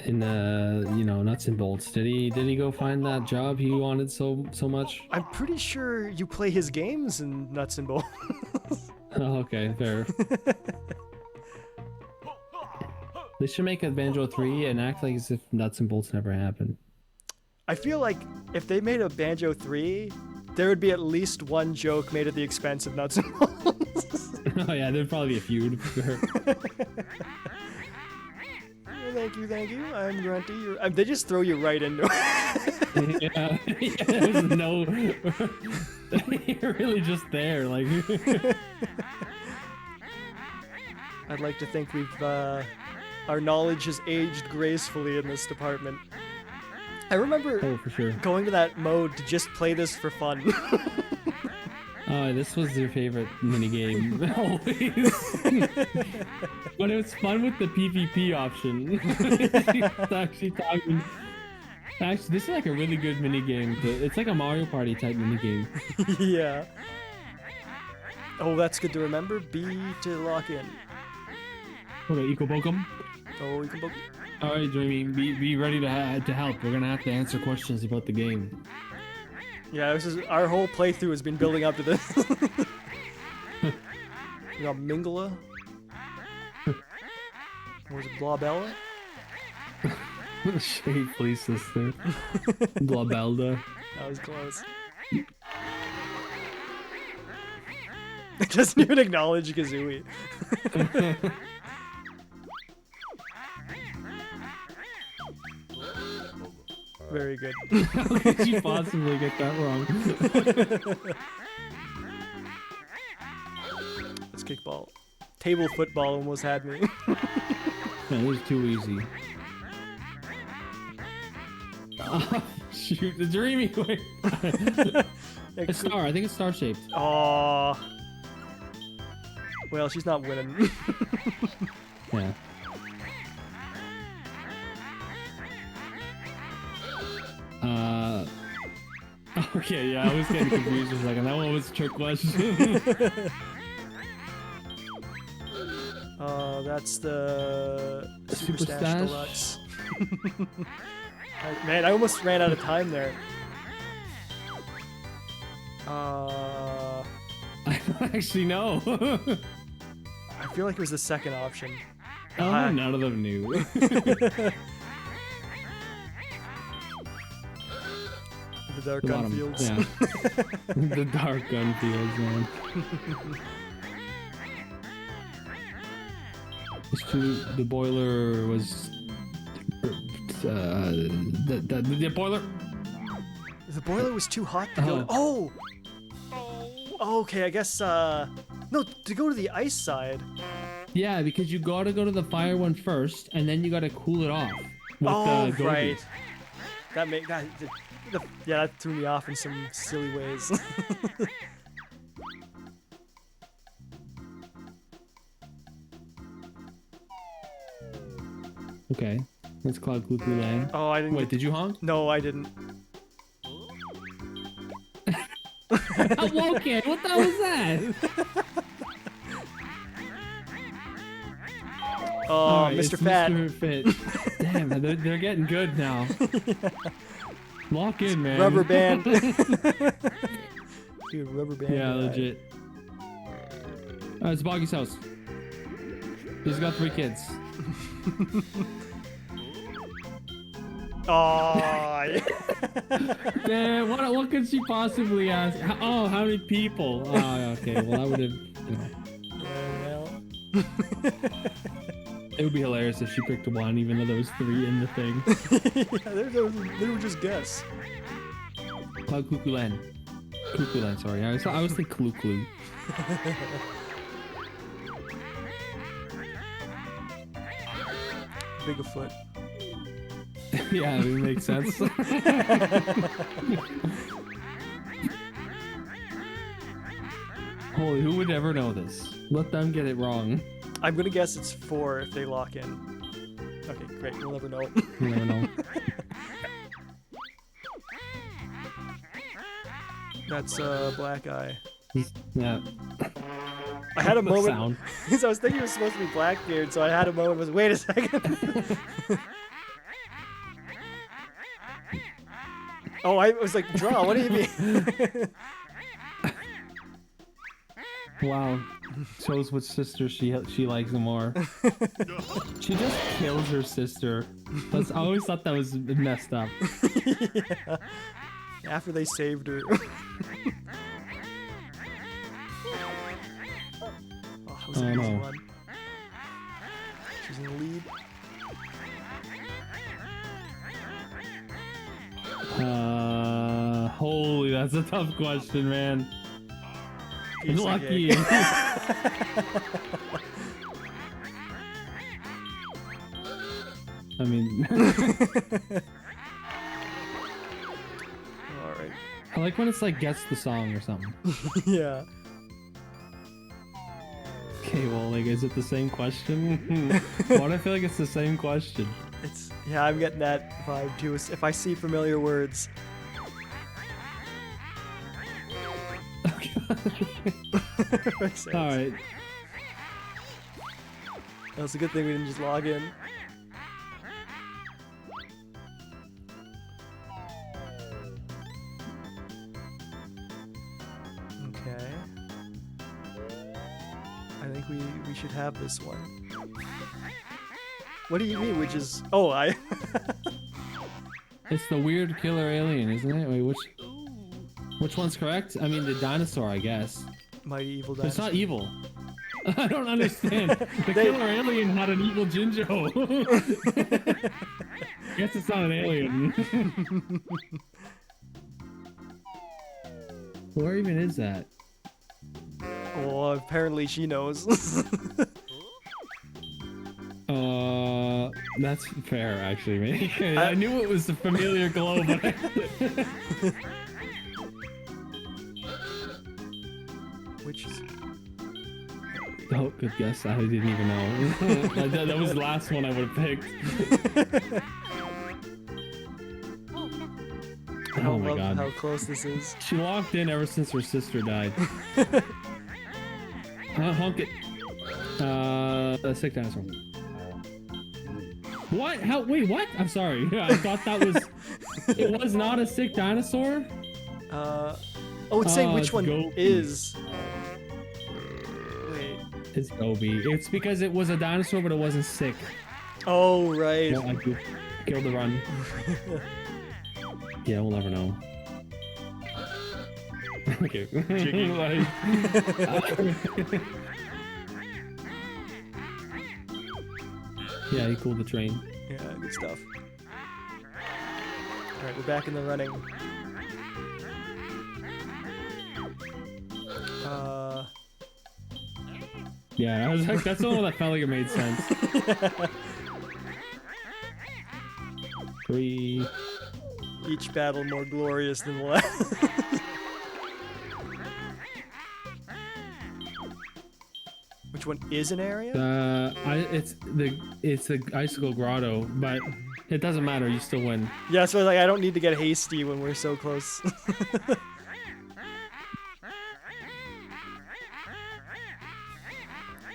you know, nuts and bolts. Did he go find that job he wanted so much? I'm pretty sure you play his games in Nuts and Bolts. Oh, okay, fair. They should make a Banjo-Tooie and act like as if nuts and bolts never happened. I feel like if they made a Banjo-Tooie, there would be at least one joke made at the expense of Nuts and Bolts. Oh yeah, there'd probably be a feud. Thank you. I'm Grunty. They just throw you right into it. Yeah, there's no. You're really just there, like. I'd like to think our knowledge has aged gracefully in this department. I remember Oh, for sure. going to that mode to just play this for fun. Oh, this was your favorite minigame. Always. But it was fun with the PvP option. It's actually talking. Actually, this is like a really good minigame. It's like a Mario Party type minigame. Yeah. Oh, that's good to remember. B to lock in. Okay, Eco Bokum. Oh, you can book. Alright, Jamie, be ready to help. We're gonna have to answer questions about the game. Yeah, this is our whole playthrough has been building up to this. We got Mingala. Was it Blobella? Shade Police Sister. Blabelda. That was close. It doesn't even acknowledge Kazooie. Very good. How could you possibly get that wrong? It's kickball. Table football almost had me. Man, this is too easy. Oh, shoot, the dreamy way. It's star. I think it's star shaped. Oh. Well, she's not winning. Yeah. Okay, yeah, I was getting confused for a second. That one was a trick question. That's the Super Stash Stash? Deluxe. Man, I almost ran out of time there. I don't actually know. I feel like it was the second option. Oh, none of them knew. The Dark The Gun bottom, Fields. yeah. The Dark Gun Fields, man. It's true. The boiler was. The boiler. The boiler was too hot to go. Oh. Okay, I guess. No, to go to the ice side. Yeah, because you gotta go to the fire one first, and then you gotta cool it off. With Oh, Gobi. right. Yeah, that threw me off in some silly ways. Okay, that's Cloud Cuckoo Land. Oh, I didn't. Wait, did you honk? No, I didn't. Okay, what the hell was that? Oh, Right, Mr. it's Fat. Mr. Fit. Damn, they're getting good now. Lock in, man. Rubber band. Dude, rubber band. Yeah, guy. legit. It's Boggy's house. He's got 3 kids. Oh. Damn, what could she possibly ask? How many people? Oh, okay. Well, I would have. It would be hilarious if she picked 1, even though there was 3 in the thing. Yeah, they were just guess. Cloud Cuckoo Land. Cuckoo Land, sorry. I was thinking Clue Clue. Bigfoot. Yeah, it makes sense. Holy, who would ever know this? Let them get it wrong. I'm gonna guess it's 4 if they lock in. Okay, great. We'll never know. You never know. That's Black Eye. Yeah. I had a The moment sound. because I was thinking it was supposed to be Blackbeard, so I had a moment. Was wait a second. Oh, I was like, draw. What do you mean? Wow. Shows which sister she likes more. She just kills her sister. I always thought that was messed up. Yeah. After they saved her. Oh, that was an easy one. She's in the lead. Holy, that's a tough question, man. Piece of Lucky. cake. I mean, Alright. I like when it's like guess the song or something. Yeah. Okay, well, like, is it the same question? Why do I feel like it's the same question? Yeah, I'm getting that vibe too. If I see familiar words. Makes sense. Alright. That's a good thing we didn't just log in. Okay. I think we should have this one. What do you mean, which is... Oh, I... It's the weird killer alien, isn't it? Wait, which one's correct? I mean, the dinosaur, I guess. Mighty Evil But it's Dinosaur. not evil. I don't understand. The killer alien had an evil Jinjo. Guess it's not an alien. Where even is that? Well, apparently she knows. That's fair, actually, man. I knew it was a familiar glow, but Which is... oh, good guess. I didn't even know. that was the last one I would have picked. I Oh my love god. how close this is. She locked in ever since her sister died. Honk it. A sick dinosaur. What? How? Wait, what? I'm sorry. I thought that was... It was not a sick dinosaur? Oh, it's saying which one Gobi. is. Wait. It's Gobi. It's because it was a dinosaur, but it wasn't sick. Oh, right. Well, I killed the run. Yeah, we'll never know. Okay. Yeah, he cooled the train. Yeah, good stuff. Alright, we're back in the running. Yeah, I was like, that's the one that felt like it made sense. 3. Each battle more glorious than the last. Which one is an area? It's the icicle grotto, but it doesn't matter. You still win. Yeah, so like I don't need to get hasty when we're so close.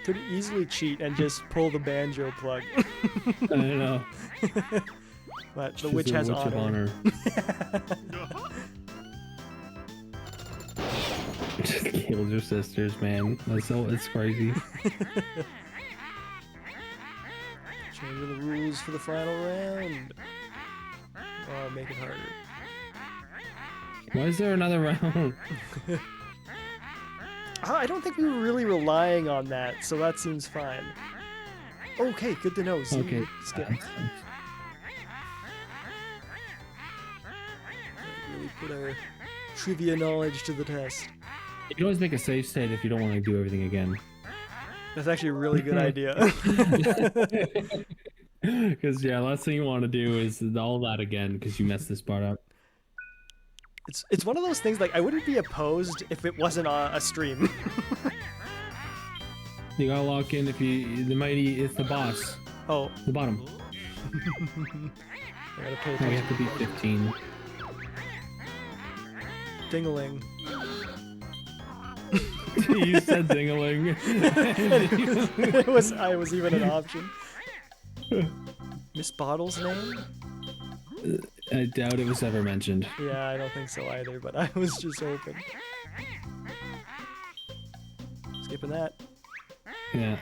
Could easily cheat and just pull the banjo plug. I know. But the witch has honor. Just killed your sisters, man. It's crazy. Change the rules for the final round. Oh, make it harder. Why is there another round? I don't think we were really relying on that, so that seems fine. Okay, good to know. See, Okay. skip. Really put our trivia knowledge to the test. You can always make a save state if you don't want to do everything again. That's actually a really good idea. Because yeah, last thing you want to do is all that again because you messed this part up. It's one of those things, like, I wouldn't be opposed if it wasn't a stream. You gotta lock in if you... it's the boss. Oh. The bottom. I gotta pay We attention. have to be 15. Ding-a-ling. You said ding-a-ling. I was even an option. Miss Bottle's name? I doubt it was ever mentioned. Yeah, I don't think so either, but I was just hoping. Skipping that. Yeah.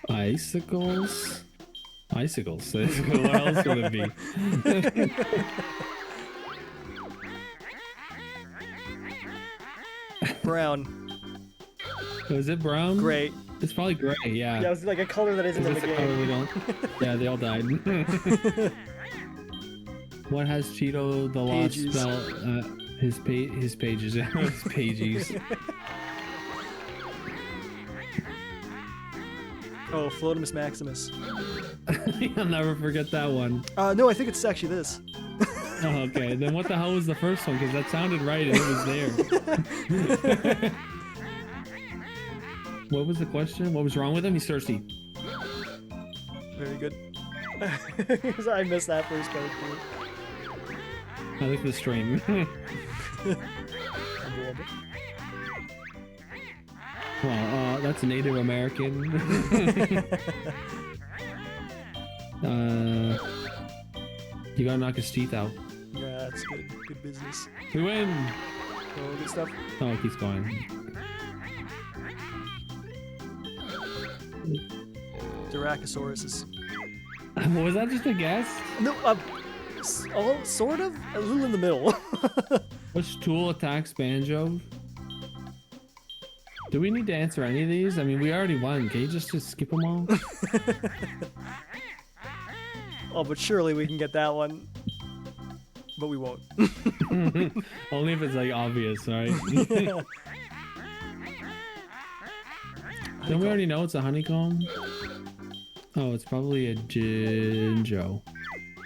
Icicles? Icicles. What else would it be? Brown. Was it brown? Gray. It's probably gray, yeah. Yeah, it was like a color that isn't in the Is this a color we game. don't? Yeah, they all died. What has Cheeto the Lost Pages. spell? His pages. His pages. Oh, Flotimus Maximus. I'll never forget that one. No, I think it's actually this. Oh, okay, then what the hell was the first one? Because that sounded right and it was there. What was the question? What was wrong with him? He's thirsty. Very good. I missed that first part too. I like the stream. Well, that's Native American. You gotta knock his teeth out. Yeah, that's good. Good business. We win! Oh, good stuff. Oh, it keeps going. Diracosaurus. Was that just a guess? No, sort of. A little in the middle. Which tool attacks Banjo? Do we need to answer any of these? I mean, we already won. Can you just skip them all? Oh, but surely we can get that one. but we won't. Only if it's like obvious, right? Don't we already know it's a honeycomb? Oh, it's probably a Jinjo.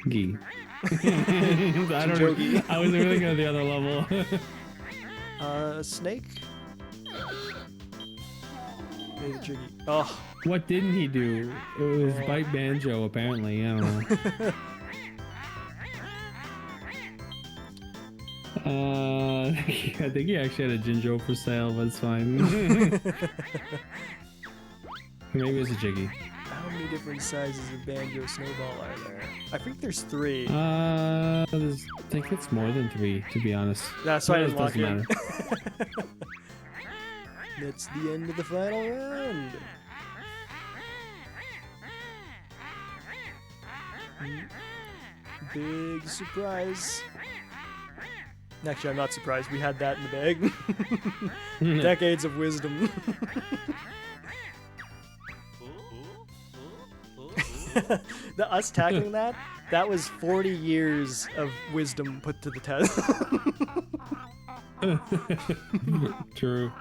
Gi. I don't know. I was really good at the other level. A snake? Maybe Jiggy. Oh. What didn't he do? It was bite Banjo, apparently. I don't know. I think he actually had a Jinjo for sale, but it's fine. Maybe it was a Jiggy. How many different sizes of Banjo Snowball are there? I think there's 3. I think it's more than 3, to be honest. That's why I didn't lock doesn't in. matter. That's the end of the final round. Big surprise. Actually, I'm not surprised. We had that in the bag. Decades of wisdom. Us tackling that was 40 years of wisdom put to the test. True.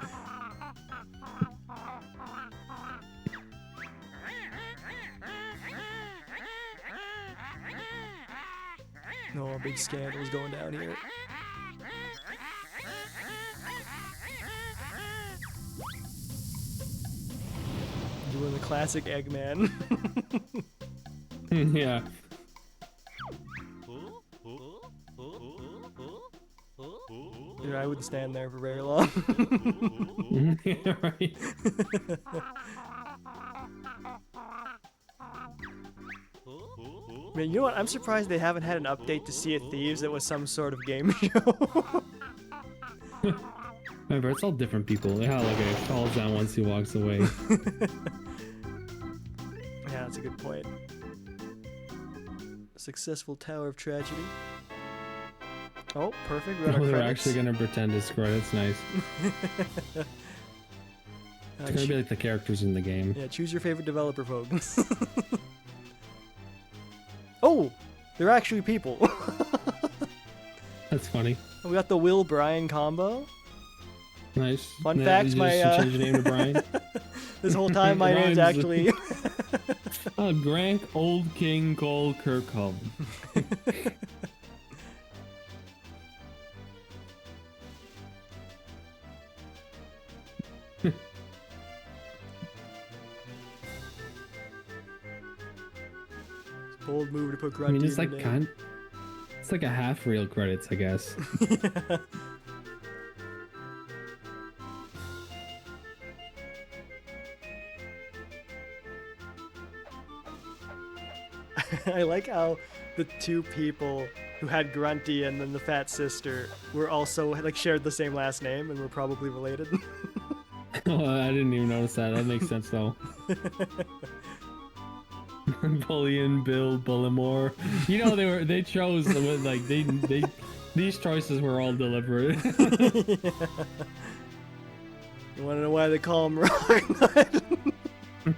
No, a big scandal is going down here. Doing the classic Eggman. Yeah. You know, I wouldn't stand there for very long. Yeah, right. Man, you know what? I'm surprised they haven't had an update to Sea of Thieves that was some sort of game show. Remember, it's all different people. Yeah, like it falls down once he walks away. Yeah, that's a good point. Successful Tower of Tragedy. Oh, perfect. We got our They're credits. actually gonna pretend it's credits. Nice. It's gonna be like the characters in the game. Yeah, choose your favorite developer, folks. Oh, they're actually people. That's funny. We got the Will Brian combo. Nice. Fun Yeah, fact, you my just change your name to Brian. This whole time my name's Rhymes. actually Grank Old King Cole Kirkholm. bold move to put I Grunty mean, it's in like the name. it's like a half real credits, I guess. I like how the 2 people who had Grunty and then the fat sister were also like shared the same last name and were probably related. Oh, I didn't even notice that. That makes sense though. Bullion, Bill, Bullimore. You know they chose like these choices were all deliberate. You want to know why they call him Rock?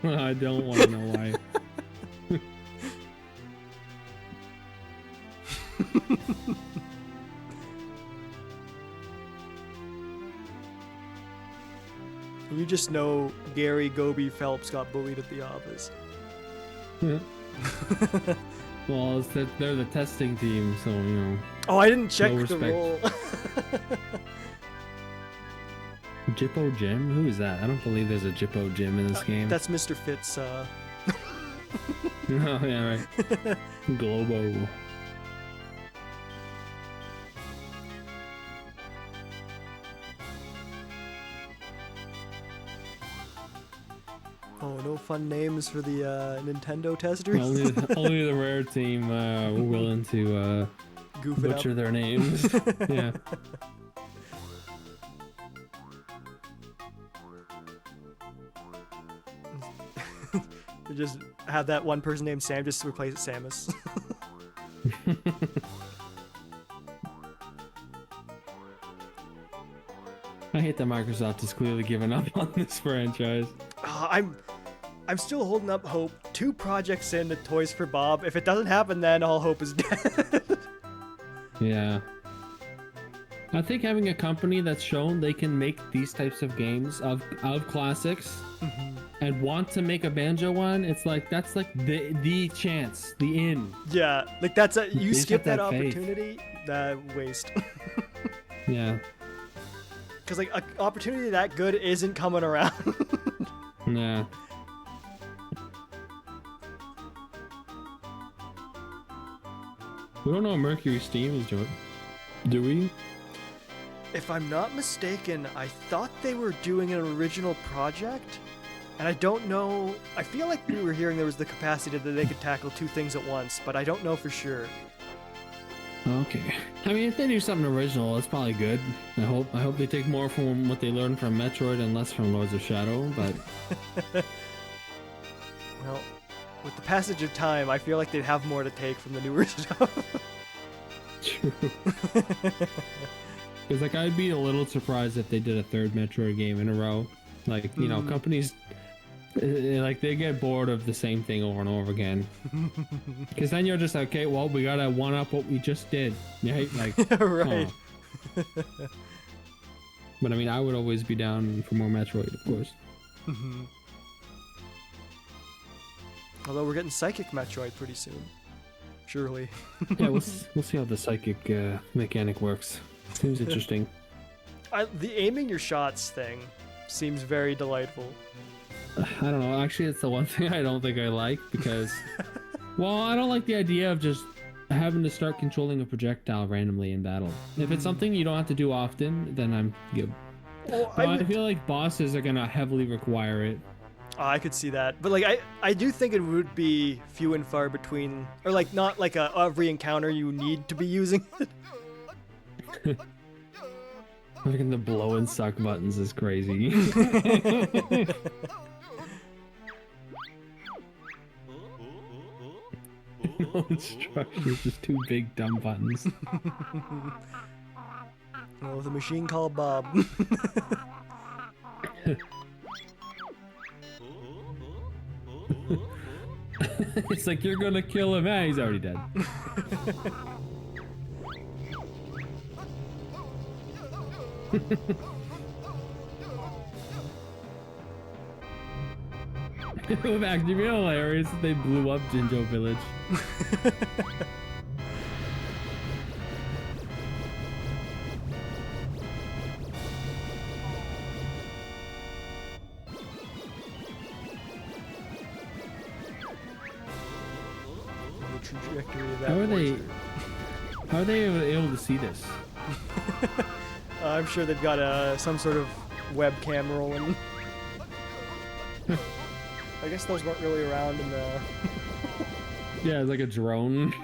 I don't want to know why. You just know Gary Goby Phelps got bullied at the office. Yeah. Well, they're the testing team, so you know. Oh, I didn't check No the respect. roll. Jippo Jim? Who is that? I don't believe there's a Jippo Jim in this game. That's Mr. Fitz. Oh, yeah, right. Globo. Oh, no fun names for the Nintendo testers. Only the rare team were willing to Goof it butcher up. their names. Yeah. You just have that one person named Sam just replace Samus. I hate that Microsoft has clearly given up on this franchise. I'm still holding up hope. 2 projects in to Toys for Bob. If it doesn't happen, then all hope is dead. Yeah. I think having a company that's shown they can make these types of games of classics and want to make a Banjo one, it's like that's like the chance, the in. Yeah, like that's a you They just skip have that to have faith. opportunity, that waste. Yeah. Because like an opportunity that good isn't coming around. Yeah. We don't know what Mercury Steam is doing. Do we? If I'm not mistaken, I thought they were doing an original project, and I don't know. I feel like we were hearing there was the capacity that they could tackle 2 things at once, but I don't know for sure. Okay. I mean, if they do something original, it's probably good. I hope they take more from what they learned from Metroid and less from Lords of Shadow, but Well, with the passage of time, I feel like they'd have more to take from the newer stuff. true. Because like I'd be a little surprised if they did a 3rd Metroid game in a row. Like, you know, companies like they get bored of the same thing over and over again. Because then you're just like, okay, well, we gotta one up what we just did, right? Like, Right. oh. But I mean, I would always be down for more Metroid, of course. Although we're getting Psychic Metroid pretty soon. Surely. Yeah, we'll see how the psychic mechanic works. Seems interesting. The aiming your shots thing seems very delightful. I don't know. Actually, it's the one thing I don't think I like because, well, I don't like the idea of just having to start controlling a projectile randomly in battle. If it's something you don't have to do often, then I'm good. Well, But I feel like bosses are gonna heavily require it. I could see that, but like I do think it would be few and far between, or like not like every encounter you need to be using it. Fucking the blow and suck buttons is crazy. Instructions, just 2 big dumb buttons. Oh, with a machine called Bob. It's like you're gonna kill him. He's already dead. It would actually be hilarious if they blew up Jinjo Village. The trajectory of that How are they? monster. How are they able to see this? I'm sure they've got some sort of webcam rolling. I guess those weren't really around in the... Yeah, it's like a drone.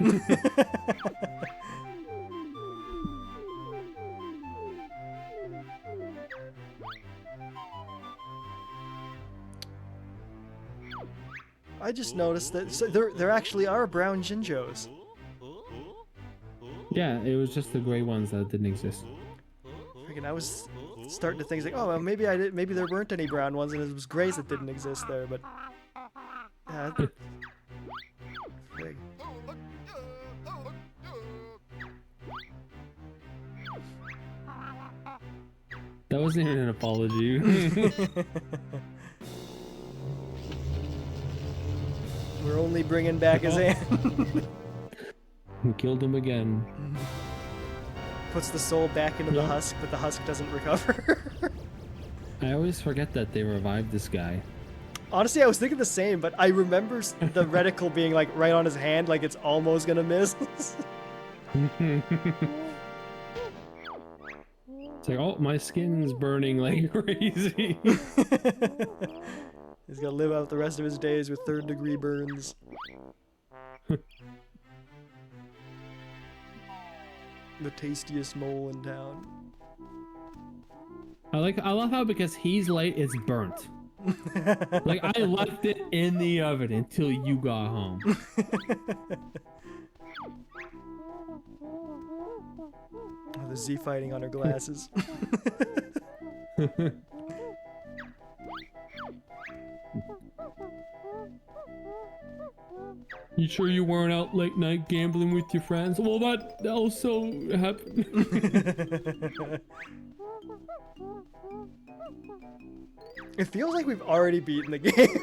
I just noticed that there actually are brown Jinjos. Yeah, it was just the gray ones that didn't exist. Freaking, I was starting to think like, oh, well, maybe there weren't any brown ones, and it was grays that didn't exist there. But yeah, frig. That wasn't even an apology. We're only bringing back his hand. We killed him again. Puts the soul back into the husk, but the husk doesn't recover. I always forget that they revived this guy. Honestly, I was thinking the same, but I remember the reticle being like right on his hand, like it's almost gonna miss. It's like, oh, my skin's burning like crazy. He's gonna live out the rest of his days with 3rd-degree burns. The tastiest mole in town. I love how because he's late, it's burnt. Like I left it in the oven until you got home. Oh, the Z fighting on her glasses. You sure you weren't out late night gambling with your friends? Well, that also happened. It feels like we've already beaten the game.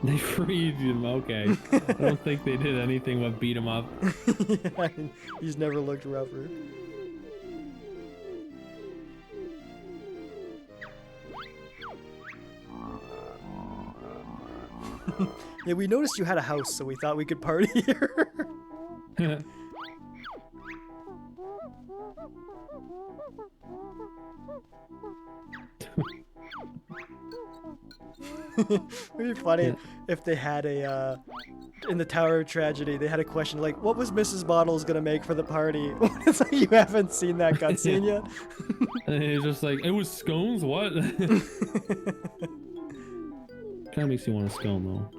They freed him, okay. I don't think they did anything but beat him up. Yeah, he's never looked rougher. Yeah, we noticed you had a house, so we thought we could party here. It'd be funny if they had a, in the Tower of Tragedy, they had a question like, what was Mrs. Bottles gonna make for the party? It's like, you haven't seen that cutscene yet? And he's just like, it was scones? What? Kind of makes you want a scone, though.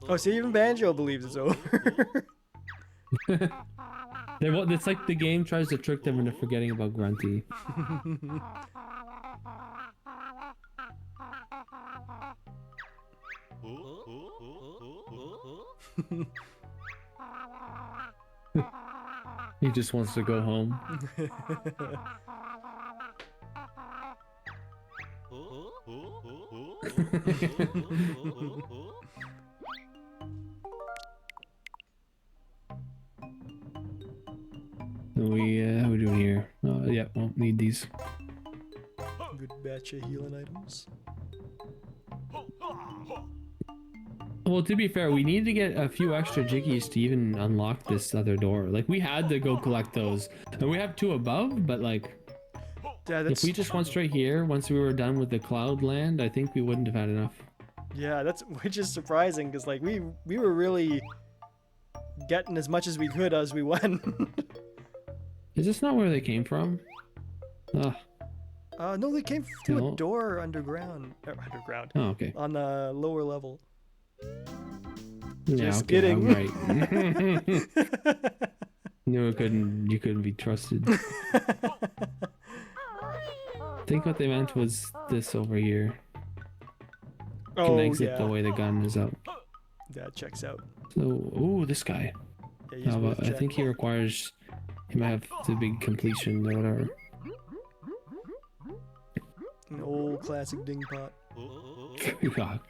Oh, see, even Banjo believes it's over. It's like the game tries to trick them into forgetting about Grunty. He just wants to go home. How we doing here? Yeah, won't need these. Good batch of healing items. Well, to be fair, we need to get a few extra jiggies to even unlock this other door. Like, we had to go collect those. And we have 2 above, but like, yeah, if we just went straight here, once we were done with the cloud land, I think we wouldn't have had enough. Yeah, which is surprising, because like, we were really getting as much as we could as we went. Is this not where they came from? Ugh. No, they came through a door underground. Underground. Oh, okay. On the lower level. Yeah, Just okay, kidding. I'm right. No, you couldn't be trusted. I think what they meant was this over here. You can exit the way the gun is out. That checks out. So, ooh, this guy. Yeah, I think he requires... He might have the big completion or whatever. An old classic ding pot. God.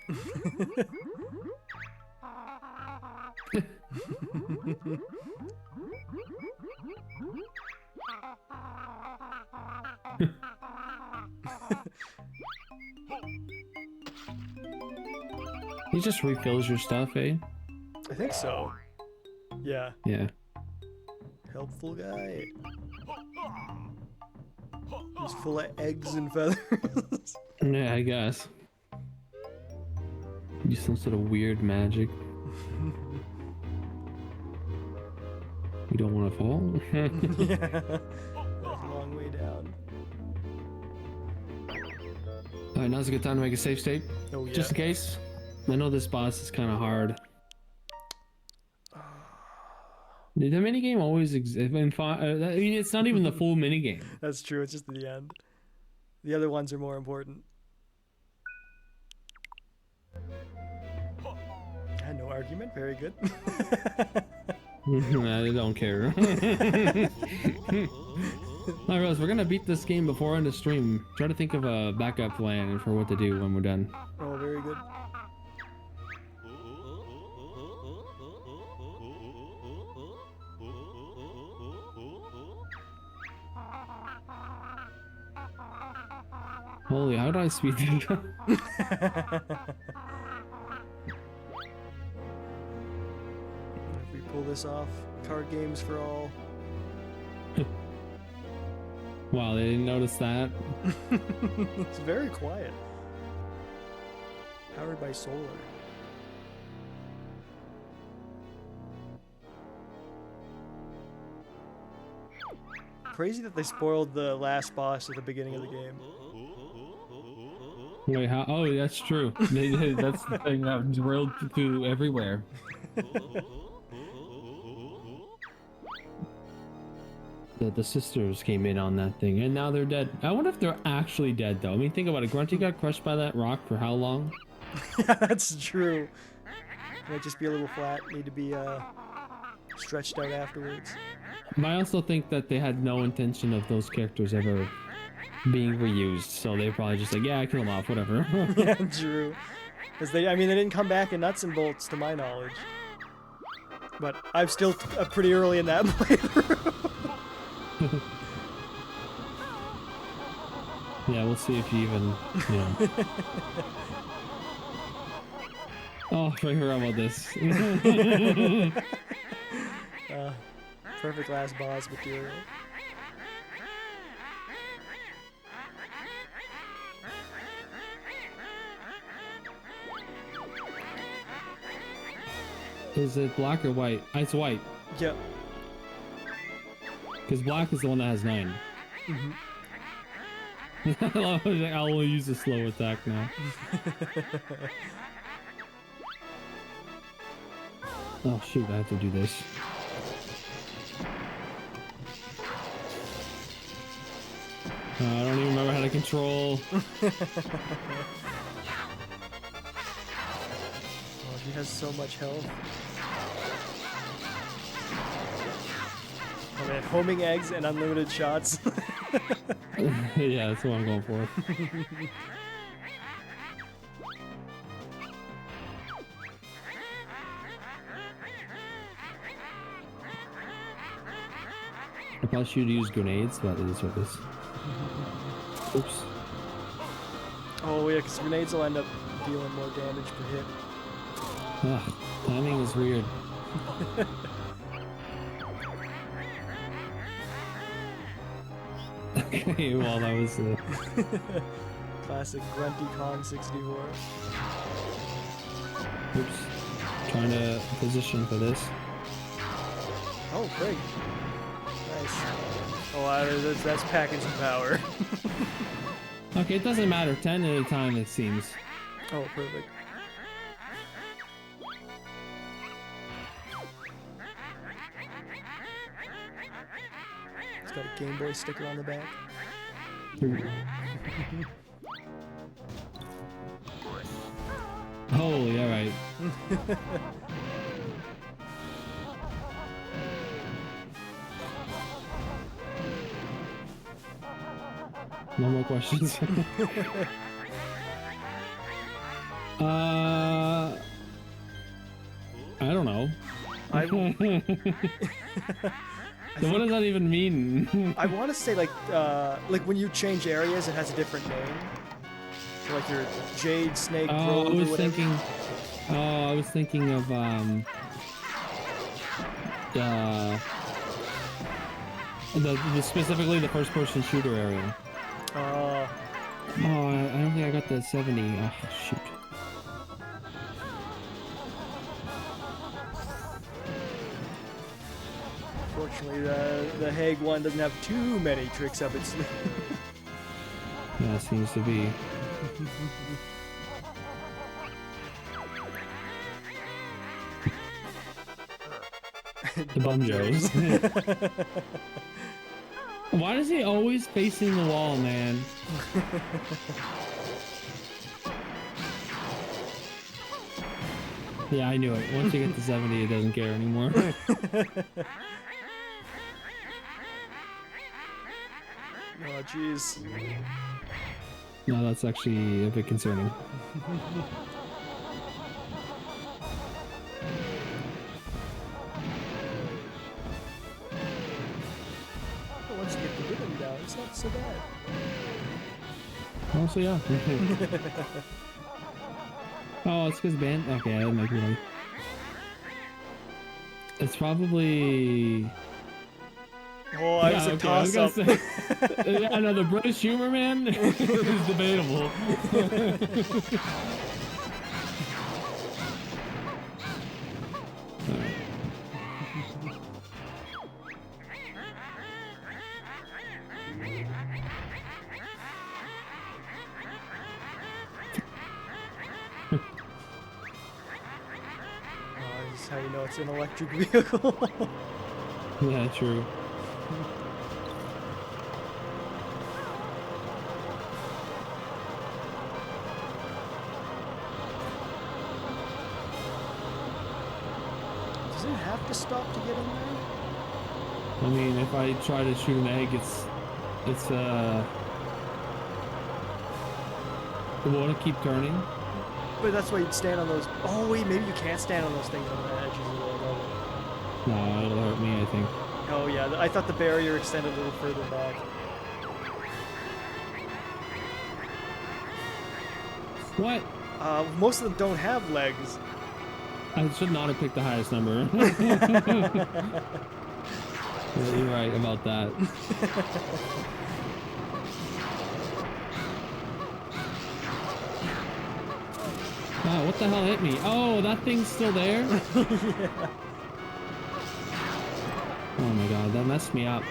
He just refills your stuff, eh? I think so. Yeah. Yeah. Helpful guy. He's full of eggs and feathers. Yeah, I guess. Use some sort of weird magic. You don't want to fall? Yeah. That's a long way down. Alright, now's a good time to make a safe state. Oh, yeah. Just in case. I know this boss is kind of hard. The minigame always exists. I mean, it's not even the full minigame. That's true, it's just the end. The other ones are more important. I had no argument, very good. I don't care. Alright, Rose, we're gonna beat this game before end of stream. Try to think of a backup plan for what to do when we're done. Oh, very good. Holy, how did I speed it up? If we pull this off, card games for all. Wow, they didn't notice that. It's very quiet. Powered by solar. Crazy that they spoiled the last boss at the beginning of the game. Wait, how? Oh, that's true. That's the thing that was drilled through everywhere. the sisters came in on that thing, and now they're dead. I wonder if they're actually dead, though. I mean, think about it. Grunty got crushed by that rock for how long? Yeah, that's true. Might just be a little flat. Need to be stretched out afterwards. But I also think that they had no intention of those characters ever being reused, so they probably just like, yeah, kill them off, whatever. Yeah, true. Because they didn't come back in Nuts and Bolts, to my knowledge. But I'm still pretty early in that playthrough. Yeah, we'll see if you even, you know. Oh, I forgot about this. Perfect last boss material. Is it black or white? It's white. Yep. Because black is the one that has 9. Mm-hmm. I'll use a slow attack now. Oh shoot, I have to do this. I don't even remember how to control. Oh, he has so much health. Oh man, homing eggs and unlimited shots. Yeah, that's what I'm going for. I probably should use grenades, but it is what it is. Oops. Oh yeah, because grenades will end up dealing more damage per hit. Ugh, timing is weird. Okay, well that was Classic Grunty Kong 64. oops. Trying to position for this. Oh, frig. Nice. Oh, that's packing some power. Okay, it doesn't matter. 10 at a time, it seems. Oh, perfect. It's got a Game Boy sticker on the back. Oh, yeah, right. No more questions. I don't know. So what does that even mean? I want to say like when you change areas, it has a different name. So like your Jade Snake Grove I was or whatever. thinking. Oh, I was thinking of the specifically the first-person shooter area. Oh, I don't think I got the 70. Oh, shoot. Fortunately, the hag-one doesn't have too many tricks up its sleeve. Yeah, it seems to be. The Banjos. Why is he always facing the wall, man? Yeah, I knew it. Once you get to 70, it doesn't care anymore. Oh, jeez. No, that's actually a bit concerning. Once you get the rhythm down, it's not so bad. Also, yeah. Oh, it's because band. Okay, that might be right. It's probably. Oh, I was a toss-up. Yeah, no, the British humor, man, is debatable. This is how you know it's an electric vehicle. Yeah, true. Does it have to stop to get in there? I mean, if I try to shoot an egg, it won't keep turning. But that's why you'd stand on those. Oh wait, maybe you can't stand on those things on the edges of the level. No, it'll hurt me, I think. Oh yeah, I thought the barrier extended a little further back. What? Most of them don't have legs. I should not have picked the highest number. Yeah, you're right about that. Wow, what the hell hit me? Oh, that thing's still there? Yeah. Oh my god, that messed me up.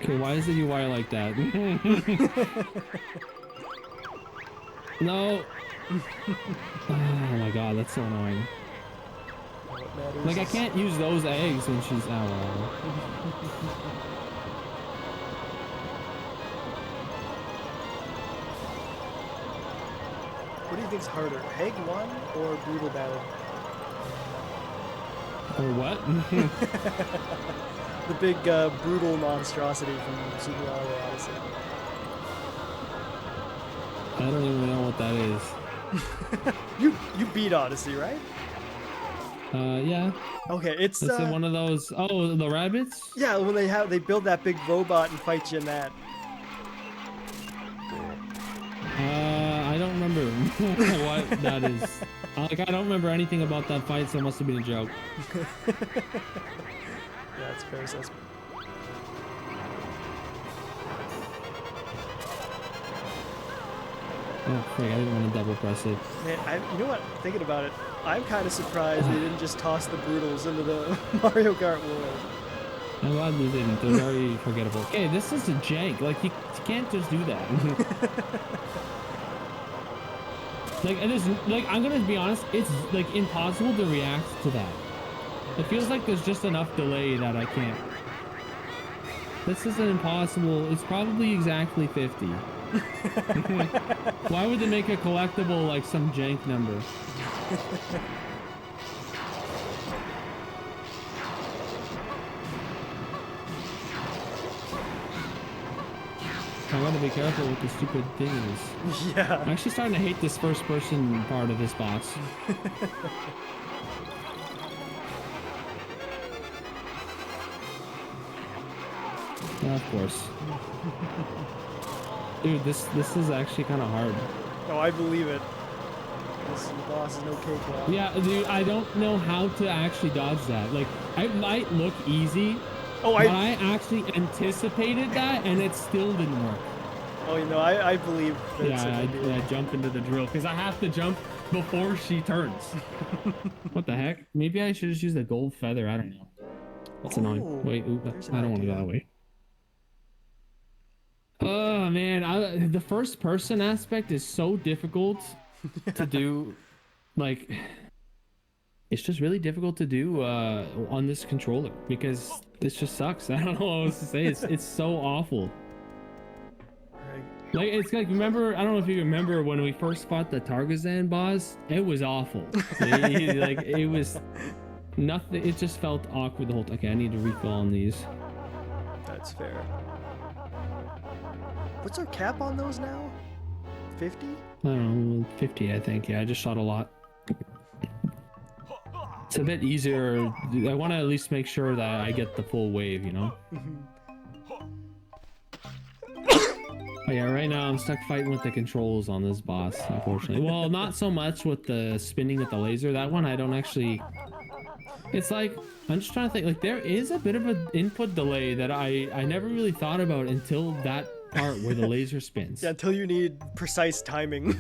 Okay, why is the UI like that? No. Oh my god, that's so annoying. Like, I can't use those eggs when she's... Oh, well. What do you think's harder, hag-one or brutal battle? Or what? The big brutal monstrosity from Super Mario Odyssey. I don't even know what that is. You beat Odyssey, right? Yeah. Okay, it's one of those... Oh, the rabbits? yeah, when they build that big robot and fight you in that. I don't remember what that is. Like, I don't remember anything about that fight, so it must have been a joke. Yeah, that's a fair assessment. Oh, frick, I didn't want to double press it. Man, you know what? Thinking about it, I'm kind of surprised they didn't just toss the brutals into the Mario Kart world. I'm glad they didn't. They're very forgettable. Okay, this is a jank. Like, you can't just do that. Like, it is, like, I'm gonna be honest, it's like impossible to react to that. It feels like there's just enough delay that I can't. This is an impossible. It's probably exactly 50. Why would they make a collectible like some jank number? I gotta be careful with the stupid things. Yeah. I'm actually starting to hate this first person part of this boss. Yeah, of course. Dude, this is actually kind of hard. Oh, I believe it. This boss is no cakewalk. Yeah, dude, I don't know how to actually dodge that. Like, it might look easy, but I actually anticipated that, and it still didn't work. Oh, you know, I believe that Yeah, I jump into the drill, because I have to jump before she turns. What the heck? Maybe I should just use the gold feather. I don't know. That's annoying. Wait, I don't want to go that way. Oh man, the first person aspect is so difficult to do. Like, it's just really difficult to do on this controller because this just sucks. I don't know what else to say. It's so awful. Like, it's like, remember, I don't know if you remember when we first fought the Targazan boss. It was awful. Like, it was nothing. It just felt awkward the whole time. Okay, I need to refill on these. That's fair. What's our cap on those now? 50? I don't know, 50, I think. Yeah, I just shot a lot. It's a bit easier. I want to at least make sure that I get the full wave, you know? Oh yeah, right now I'm stuck fighting with the controls on this boss, unfortunately. Well, not so much with the spinning with the laser. That one I don't actually... It's like, I'm just trying to think, like, there is a bit of an input delay that I never really thought about until that part where the laser spins. Yeah, until you need precise timing.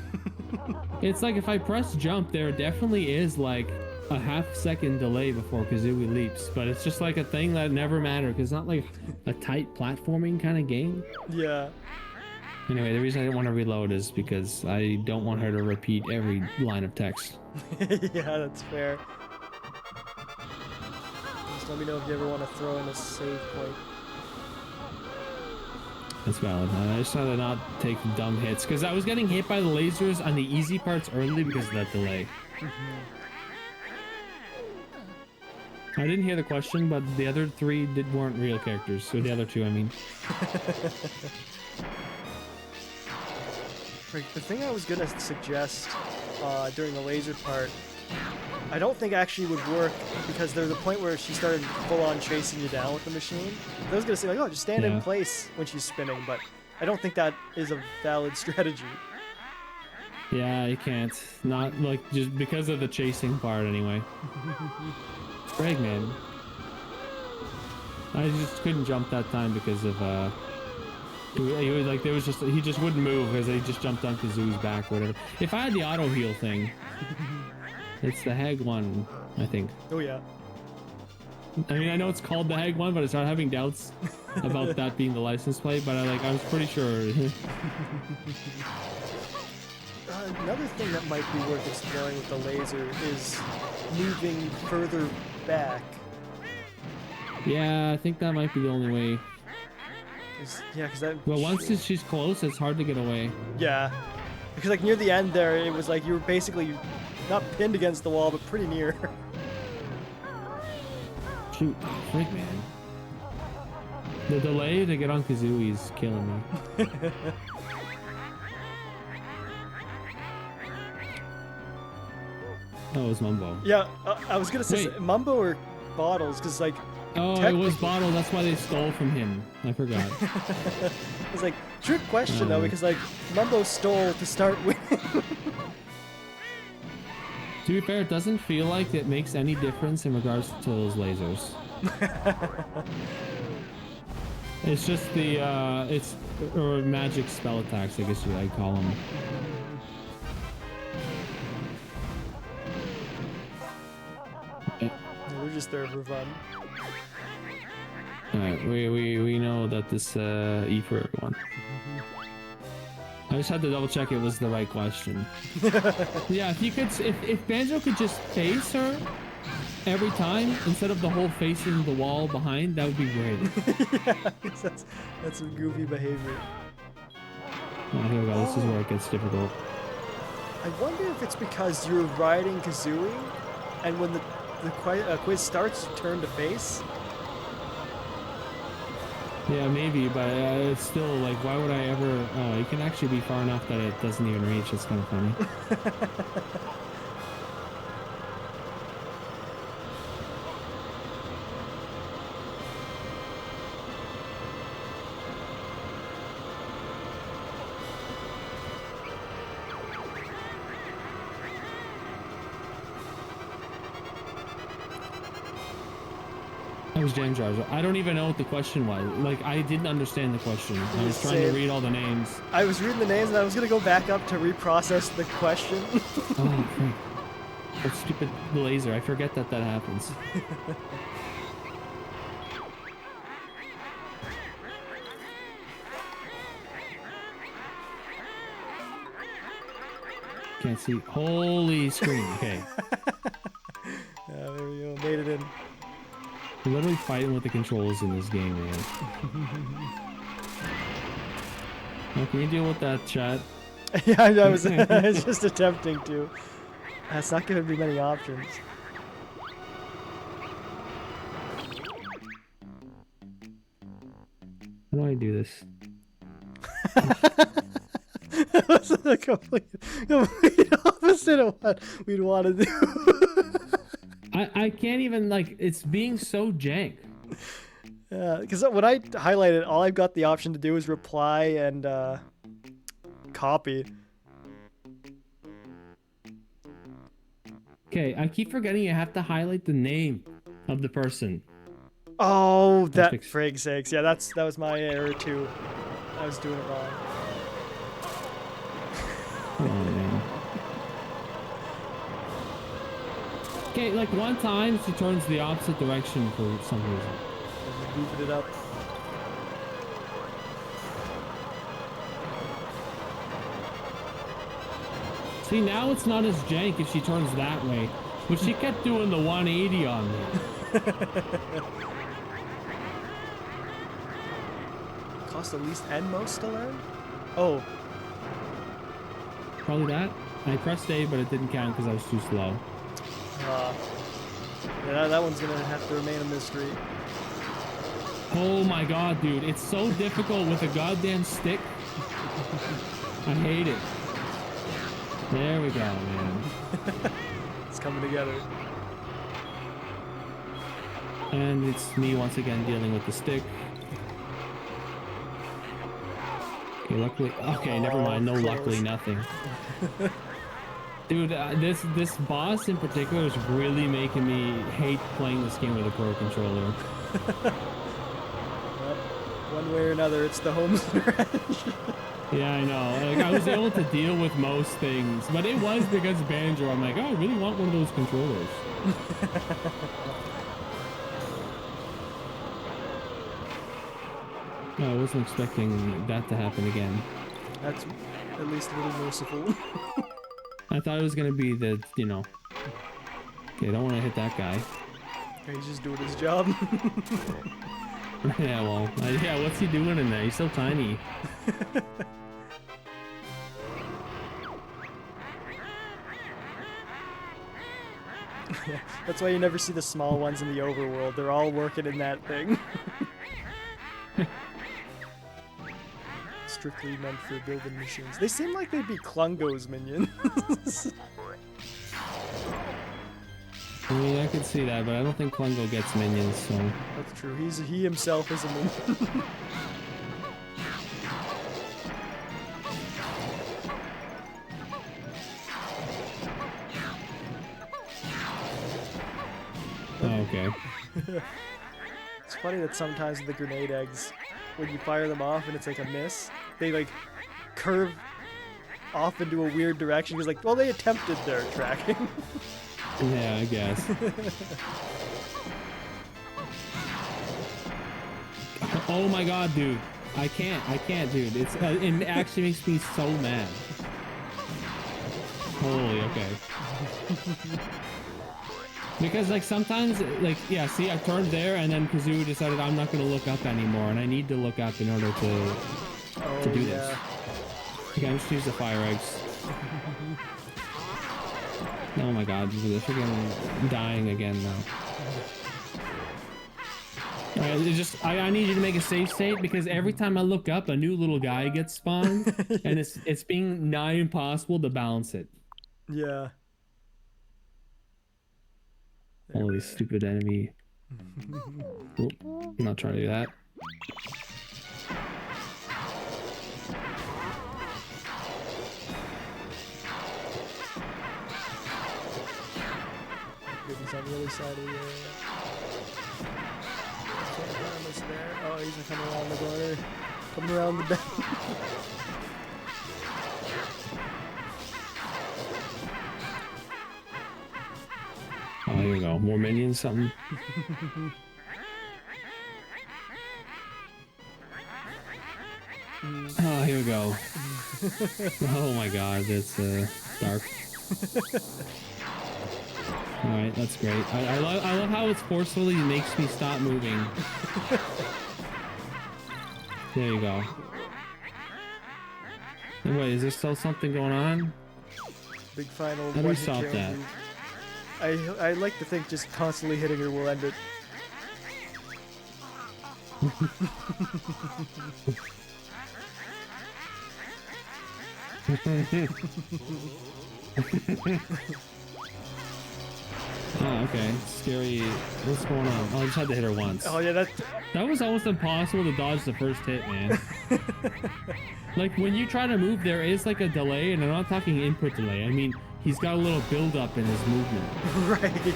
It's like if I press jump, there definitely is like a half-second delay before Kazooie leaps, but it's just like a thing that never mattered because it's not like a tight platforming kind of game. Yeah. Anyway, the reason I didn't want to reload is because I don't want her to repeat every line of text. Yeah, that's fair. Just let me know if you ever want to throw in a save point. That's valid. I just try to not take dumb hits because I was getting hit by the lasers on the easy parts early because of that delay. I didn't hear the question, but the other three weren't real characters. So the other two, I mean. The thing I was gonna suggest during the laser part, I don't think actually would work because there's a point where she started full-on chasing you down with the machine. I was gonna say like, oh, just stand in place when she's spinning, but I don't think that is a valid strategy. Yeah, you can't. Not like just because of the chasing part, anyway. Greg, man. I just couldn't jump that time because of he was like he just wouldn't move because he just jumped on Kazooie's back or whatever. If I had the auto heal thing, it's the hag-one, I think. Oh yeah. I mean, I know it's called the hag-one, but I started having doubts about that being the license plate. But I was pretty sure. Another thing that might be worth exploring with the laser is moving further back. Yeah, I think that might be the only way. Because that. Well, once she's close, it's hard to get away. Yeah, because like near the end there, it was like you were basically not pinned against the wall, but pretty near. Shoot, freak, man. The delay to get on Kazooie is killing me. Oh, it was Mumbo. Yeah, I was gonna say Mumbo or Bottles, because like. Oh, it was Bottle. That's why they stole from him. I forgot. It's like trick question though, because like Mumbo stole to start with. To be fair, it doesn't feel like it makes any difference in regards to those lasers. It's just the or magic spell attacks, I guess I'd call them. We're just there for fun. Alright, we know that this E for everyone. I just had to double check it was the right question. Yeah, if Banjo could just face her every time instead of the whole facing the wall behind, that would be great. Yeah, that's some goofy behavior. Oh, here we go. This is where it gets difficult. I wonder if it's because you're riding Kazooie, and when the quiz starts, you turn to face. Yeah, maybe, but it's still like, why would I ever? Oh, you can actually be far enough that it doesn't even reach. It's kind of funny. That was James Jar. I don't even know what the question was. Like, I didn't understand the question. I was trying to read all the names. I was reading the names and I was gonna go back up to reprocess the question. Oh, freak. That stupid laser. I forget that happens. Can't see. Holy screen. Okay. Yeah, there we go. Made it in. We're literally fighting with the controls in this game, man. Well, can you deal with that, chat? Yeah, I was just attempting to. That's not giving me many options. How do I do this? That was the complete opposite of what we'd want to do. I can't even, like, it's being so jank. Yeah, because when I highlighted, all I've got the option to do is reply and copy. Okay, I keep forgetting you have to highlight the name of the person. Oh, that frig sakes. Yeah, that was my error too. I was doing it wrong. Oh, man. Okay, like one time she turns the opposite direction for some reason. Just goofing it up. See, now it's not as jank if she turns that way, but she kept doing the 180 on me. cost the least and most to learn? Oh, Probably that. I pressed A, but it didn't count because I was too slow. yeah, that one's gonna have to remain a mystery. Oh my god, dude. It's so difficult with a goddamn stick. I hate it. There we go, man. It's coming together. And it's me once again dealing with the stick. Okay, luckily. Okay, never mind. No, close. luckily nothing. Dude, this boss in particular is really making me hate playing this game with a pro controller. Yep. One way or another, it's the home stretch. Yeah, I know. Like, I was able to deal with most things, but it was because Banjo. I'm like, oh, I really want one of those controllers. No, I wasn't expecting that to happen again. That's at least a little merciful. I thought it was gonna be the, you know. Okay, I don't want to hit that guy. He's just doing his job. Yeah, well, yeah, what's he doing in there? He's so tiny. Yeah, that's why you never see the small ones in the overworld. They're all working in that thing. Strictly meant for building machines. They seem like they'd be Klungo's minions. I mean, I could see that, but I don't think Klungo gets minions, so... That's true. He himself is a minion. Oh, okay. It's funny that sometimes the grenade eggs, when you fire them off and it's like a miss, they like curve off into a weird direction. Because like, well, they attempted their tracking. Yeah, I guess. Oh my god, dude. I can't, dude. It actually makes me so mad. Holy, okay. Because like sometimes, like, yeah, see, I turned there and then Kazooie decided I'm not gonna look up anymore, and I need to look up in order to do this. Okay, I'm just use the fire eggs. Oh my god, they're freaking dying again now. Alright, it's just I need you to make a safe state, because every time I look up a new little guy gets spawned and it's being nigh impossible to balance it. Yeah. Holy stupid enemy. Oop, I'm not trying to do that. Goodness, on the other side of the area. There. Oh, he's coming around the corner. Coming around the bend. Oh, here we go. More minions, something. Oh, here we go. Oh my god, it's dark. Alright, that's great. I love how it's forcefully makes me stop moving. There you go. And wait, is there still something going on? Big final. How do we stop that? I like to think just constantly hitting her will end it. Oh, okay. Scary. What's going on? Oh, I just had to hit her once. Oh yeah, That was almost impossible to dodge the first hit, man. Like, when you try to move, there is like a delay, and I'm not talking input delay. I mean, he's got a little build up in his movement. Right.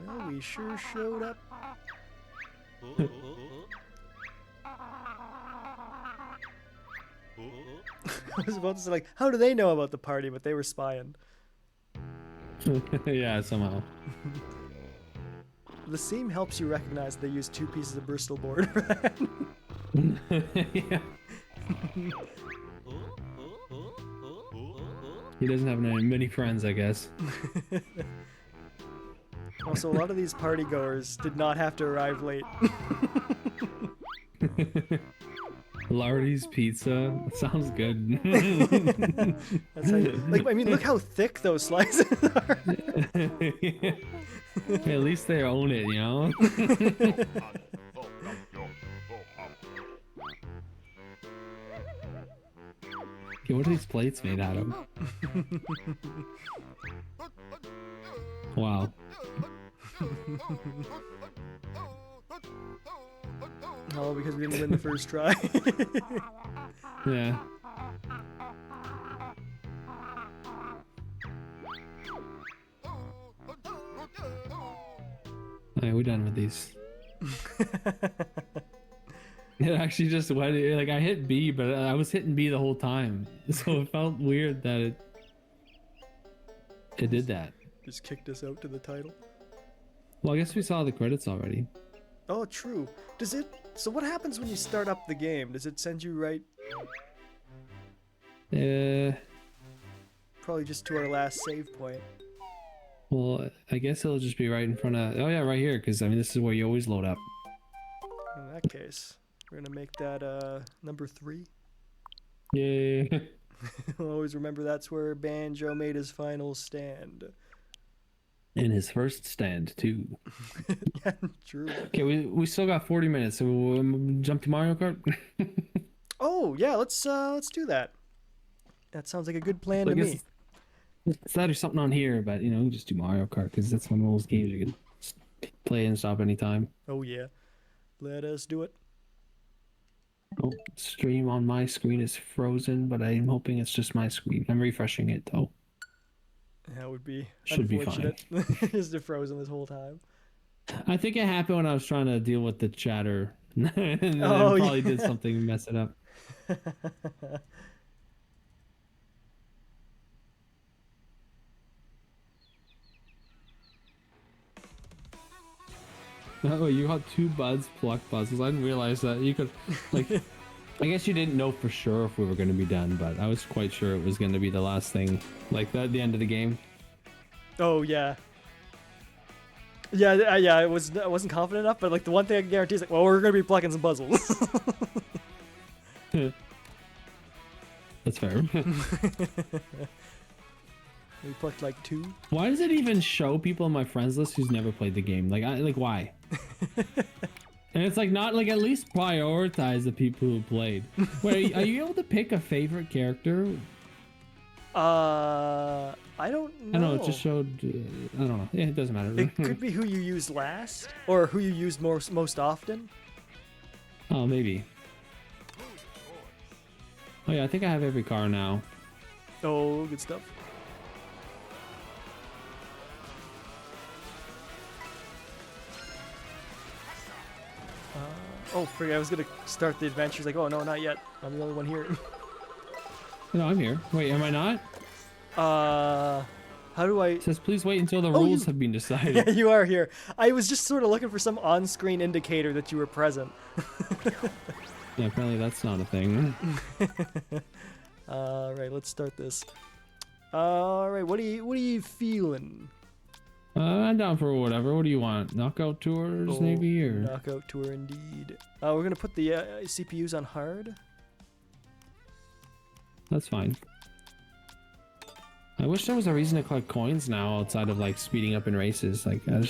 Well, we sure showed up. I was about to say, like, how do they know about the party? But they were spying. Yeah, somehow. The seam helps you recognize they use 2 pieces of Bristol board for that. Yeah. He doesn't have many friends, I guess. Also, a lot of these party goers did not have to arrive late. Lardy's Pizza sounds good. That's how you, like, I mean, look how thick those slices are. At least they own it, you know? Okay, what are these plates made out of? Wow. Oh, because we didn't win the first try. Yeah. Alright, we're done with these. It actually just went, like, I hit B, but I was hitting B the whole time. So it felt weird that it did that. Just kicked us out to the title. Well, I guess we saw the credits already. Oh, true. Does it... So what happens when you start up the game? Does it send you right... Probably just to our last save point. Well, I guess it'll just be right in front of... Oh yeah, right here, because, I mean, this is where you always load up. In that case, we're gonna make that, number 3. Yay. I'll always remember that's where Banjo made his final stand. And his first stand, too. Yeah, true. Okay, we still got 40 minutes, so we'll jump to Mario Kart? Oh, yeah, let's do that. That sounds like a good plan to me. It's that or something on here, but, you know, we can just do Mario Kart, because that's one of those games you can play and stop anytime. Oh, yeah. Let us do it. Oh, stream on my screen is frozen, but I'm hoping it's just my screen. I'm refreshing it, though. That would be Should be unfortunate. Just frozen this whole time. I think it happened when I was trying to deal with the chatter. And then Oh, probably yeah. did something to mess it up. Oh, you got 2 Pluck buzzes. I didn't realize that. You could, like, I guess you didn't know for sure if we were going to be done, but I was quite sure it was going to be the last thing, like the end of the game. Oh, yeah. Yeah, I wasn't confident enough, but like the one thing I can guarantee is like, well, we're gonna be plucking some puzzles. That's fair. We plucked like 2. Why does it even show people on my friends list who's never played the game? Like why? And it's like not like at least prioritize the people who played. Wait, are you able to pick a favorite character? I don't know. I don't know. It just showed. I don't know. Yeah, it doesn't matter. It could be who you used last, or who you used most often. Oh, maybe. Oh yeah, I think I have every car now. Oh, good stuff. Oh, forget, I was gonna start the adventures. Like, oh no, not yet. I'm the only one here. No, I'm here. Wait, am I not? How do I? It says please wait until the Oh, rules you- have been decided. Yeah, you are here. I was just sort of looking for some on-screen indicator that you were present. Yeah, apparently that's not a thing. Right, let's start this. All right, what are you feeling? I'm down for whatever. What do you want? Knockout tours, maybe, or Knockout tour indeed. We're gonna put the CPUs on hard. that's fine. I wish there was a reason to collect coins now outside of like speeding up in races. Like I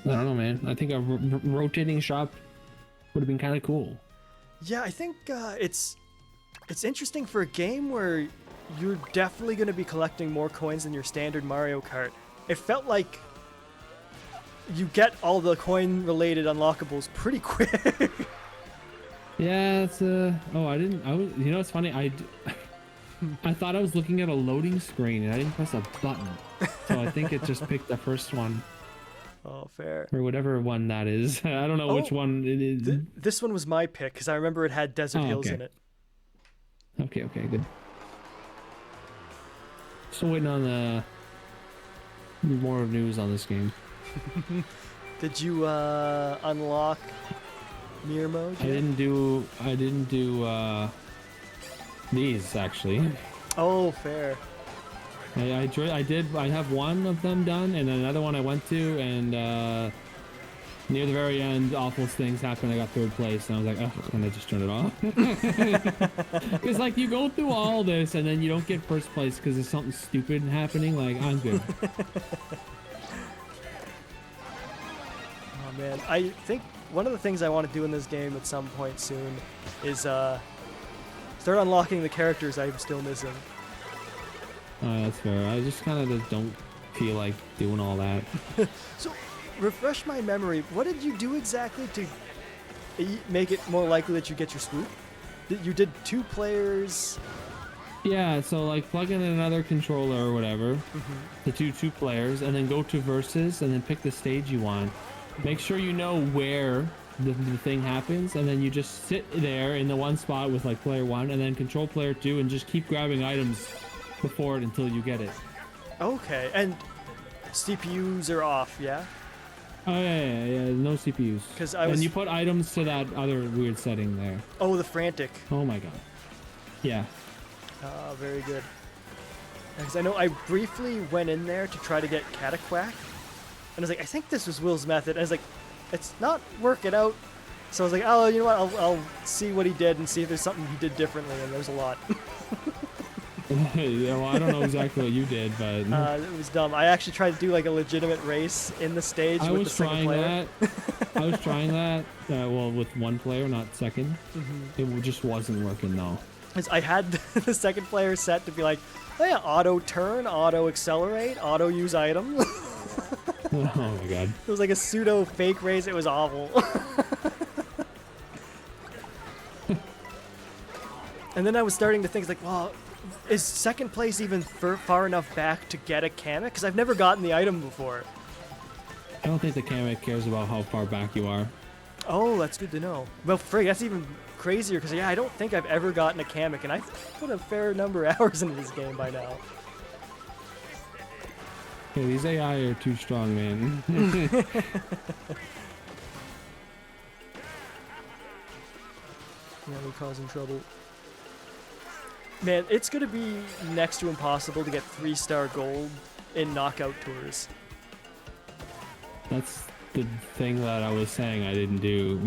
don't know, man. I think a rotating shop would have been kind of cool. Yeah, I think it's interesting for a game where you're definitely gonna be collecting more coins than your standard Mario Kart. It felt like you get all the coin-related unlockables pretty quick. Yeah, it's oh, you know, it's funny. I thought I was looking at a loading screen and I didn't press a button, so I think it just picked the first one. Oh, fair. Or whatever one that is. I don't know which one it is. This one was my pick because I remember it had Desert Hills okay. in it. Okay, good. Still waiting on more news on this game. Did you unlock mirror mode I yet? didn't do these actually. Oh, fair. I have one of them done, and another one I went to, and near the very end, awful things happened. I got third place, and I was like, oh, and I just turned it off. Because like you go through all this, and then you don't get first place because there's something stupid happening. Like I'm good. Oh man, I think one of the things I want to do in this game at some point soon is start unlocking the characters I'm still missing. That's fair. I just kind of don't feel like doing all that. So, refresh my memory. What did you do exactly to make it more likely that you get your swoop? You did 2 players. Yeah, so like plug in another controller or whatever, the two players, and then go to versus, and then pick the stage you want. Make sure you know where the thing happens, and then you just sit there in the one spot with like player 1, and then control player 2, and just keep grabbing items before it until you get it. Okay, and CPUs are off, yeah? Oh yeah, no CPUs. And you put items to that other weird setting there. Oh, the frantic. Oh my god. Yeah. Very good. Because I know I briefly went in there to try to get Cataquack, and I was like, I think this was Will's method. And I was like, it's not working out. So I was like, oh, you know what? I'll see what he did and see if there's something he did differently. And there's a lot. Yeah, well, I don't know exactly what you did, but it was dumb. I actually tried to do like a legitimate race in the stage with the second player. I was trying that. Well, with one player, not second. It just wasn't working though. Because I had the second player set to be like, oh yeah, auto turn, auto accelerate, auto use item. Oh my god. It was like a pseudo fake race. It was awful. And then I was starting to think like, well, is second place even far enough back to get a Kamek? Because I've never gotten the item before. I don't think the Kamek cares about how far back you are. Oh, that's good to know. Well, frig, that's even crazier because yeah, I don't think I've ever gotten a Kamek, and I've put a fair number of hours into this game by now. Yeah, these AI are too strong, man. Yeah, we're causing trouble. Man, it's gonna be next to impossible to get 3-star gold in knockout tours. That's the thing that I was saying I didn't do.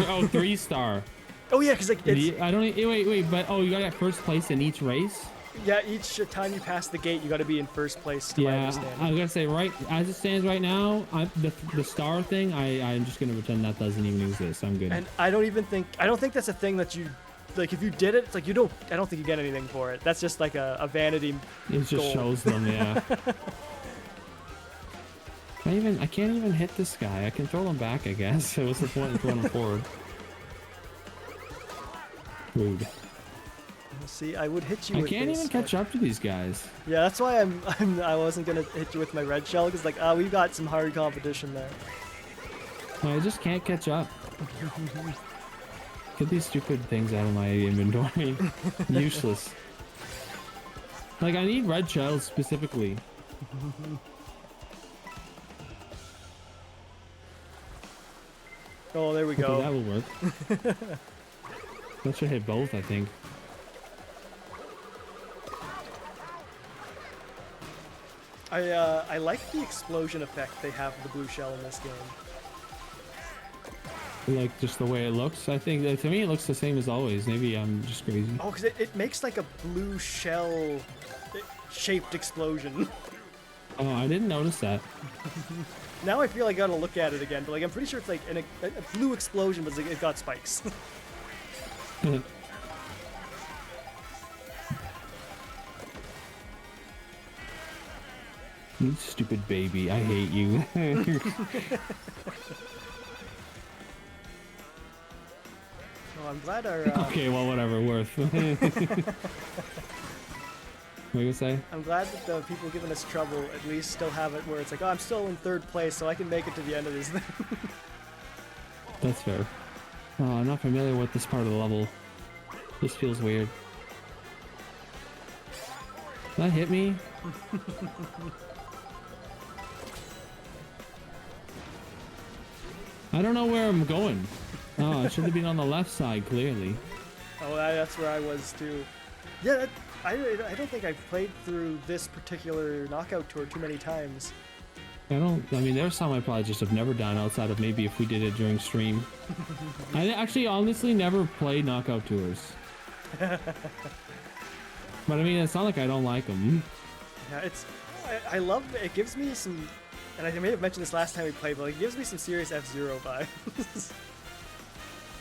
Oh, 3-star. Oh yeah, because like it's, I don't. Wait, but oh, you got first place in each race. Yeah, each time you pass the gate, you got to be in first place. To my understanding. I was gonna say right as it stands right now, the star thing. I'm just gonna pretend that doesn't even exist. I'm good. And I don't think that's a thing that you. Like if you did it, it's like I don't think you get anything for it. That's just like a vanity. It just shows them, yeah. I can't even hit this guy. I can throw him back, I guess. What's the point in throwing him forward? Rude. See, I would hit you. I with can't this, even catch up to these guys. Yeah, that's why I wasn't gonna hit you with my red shell because like we've got some hard competition there. I just can't catch up. Get these stupid things out of my inventory. Useless. Like, I need red shells specifically. Oh, there we go. Okay, that will work. That should hit both, I think. I like the explosion effect they have with the blue shell in this game. Like just the way it looks. I think that to me it looks the same as always. Maybe I'm just crazy. Oh, because it makes like a blue shell shaped explosion. Oh, I didn't notice that. Now I feel like I gotta look at it again, but like I'm pretty sure it's like a blue explosion, but it's got spikes. You stupid baby, I hate you. Oh, I'm glad our. Okay, well, whatever, worth. What do you say? I'm glad that the people giving us trouble at least still have it where it's like, oh, I'm still in third place, so I can make it to the end of this thing. That's fair. Oh, I'm not familiar with this part of the level. This feels weird. That hit me? I don't know where I'm going. Oh, I should have been on the left side, clearly. Oh, that's where I was too. Yeah, I don't think I've played through this particular knockout tour too many times. I mean, there's some I probably just have never done outside of maybe if we did it during stream. I actually honestly never played knockout tours. But I mean, it's not like I don't like them. Yeah, I love it. It gives me some, and I may have mentioned this last time we played, but it gives me some serious F-Zero vibes.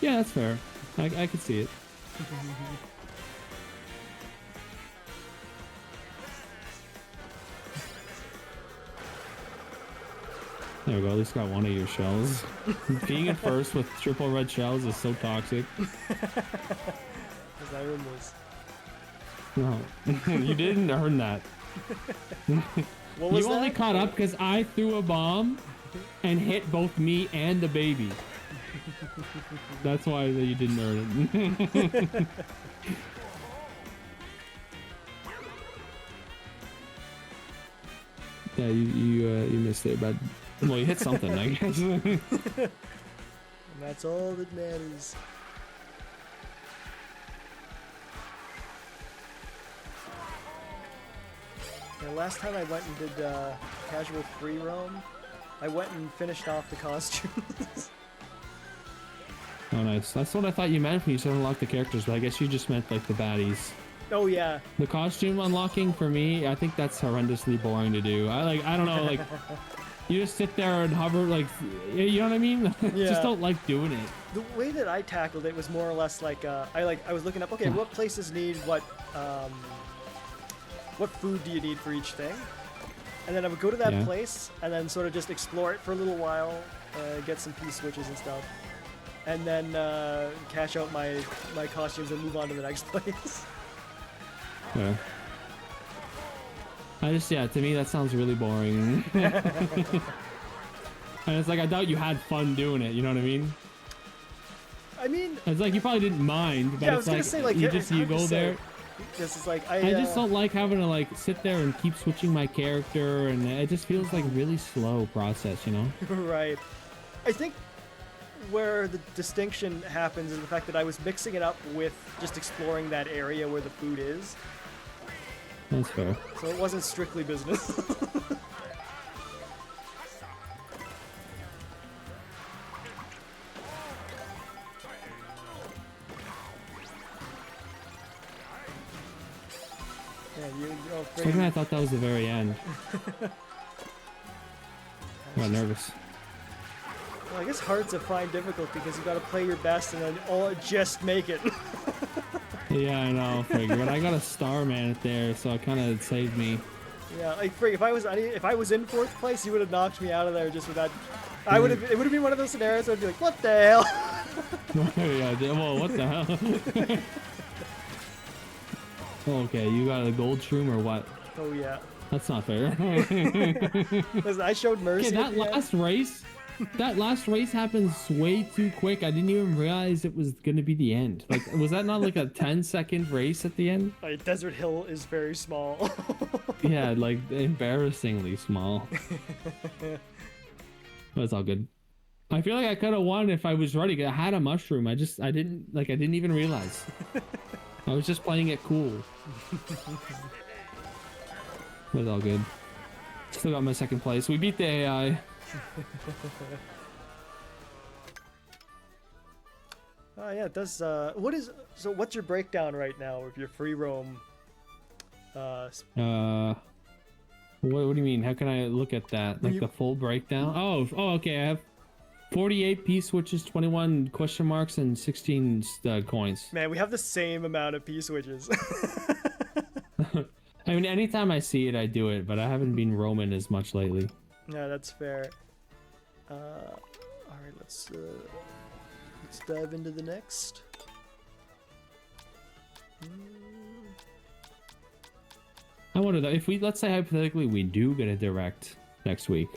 Yeah, that's fair. I could see it. There we go, at least got one of your shells. Being at first with triple red shells is so toxic. Because I earned this. No, you didn't earn that. What was you only that? caught up because I threw a bomb and hit both me and the baby. That's why you didn't earn it. Yeah, you missed it, but well, you hit something, I guess. And that's all that matters. Yeah, last time I went and did casual free roam, I went and finished off the costumes. Oh, nice. That's what I thought you meant when you said unlock the characters, but I guess you just meant like the baddies. Oh yeah. The costume unlocking for me, I think that's horrendously boring to do. I don't know, like you just sit there and hover, like, you know what I mean? Yeah. Just don't like doing it. The way that I tackled it was more or less like I was looking up, okay, what places need what food do you need for each thing, and then I would go to that place and then sort of just explore it for a little while, get some P switches and stuff, and then cash out my costumes and move on to the next place. Yeah. To me that sounds really boring. And it's like, I doubt you had fun doing it, you know what I mean? I mean, it's like you probably didn't mind, but yeah, it's like you go there. This is like I just don't like having to like sit there and keep switching my character, and it just feels like really slow process, you know? Right. I think where the distinction happens is the fact that I was mixing it up with just exploring that area where the food is. That's fair. So it wasn't strictly business. For a second I thought that was the very end. I got nervous. Well, I guess hard's a fine difficulty because you got to play your best and then just make it. Yeah, I know, Frig, but I got a star man there, so it kind of saved me. Yeah, like Frig, if I was in 4th place, you would have knocked me out of there just with that. It would have been one of those scenarios where I'd be like, what the hell? Yeah, well, what the hell? Okay, you got a gold shroom or what? Oh yeah. That's not fair. Listen, I showed mercy. Okay, that last race happens way too quick. I didn't even realize it was gonna be the end. Like, was that not like a 10-second race at the end? Desert Hill is very small. Yeah, like embarrassingly small. But it's all good. I feel like I could have won if I was ready. I had a mushroom. I didn't even realize. I was just playing it cool. But it's all good. Still got my 2nd place. We beat the AI. Oh yeah, it does. So what's your breakdown right now of your free roam? What do you mean? How can I look at that? Like the full breakdown? Oh, okay. I have 48 P switches, 21 question marks, and 16 coins. Man, we have the same amount of P switches. I mean, anytime I see it, I do it, but I haven't been roaming as much lately. Yeah, that's fair. All right, let's dive into the next. I wonder though, if let's say hypothetically we do get a direct next week,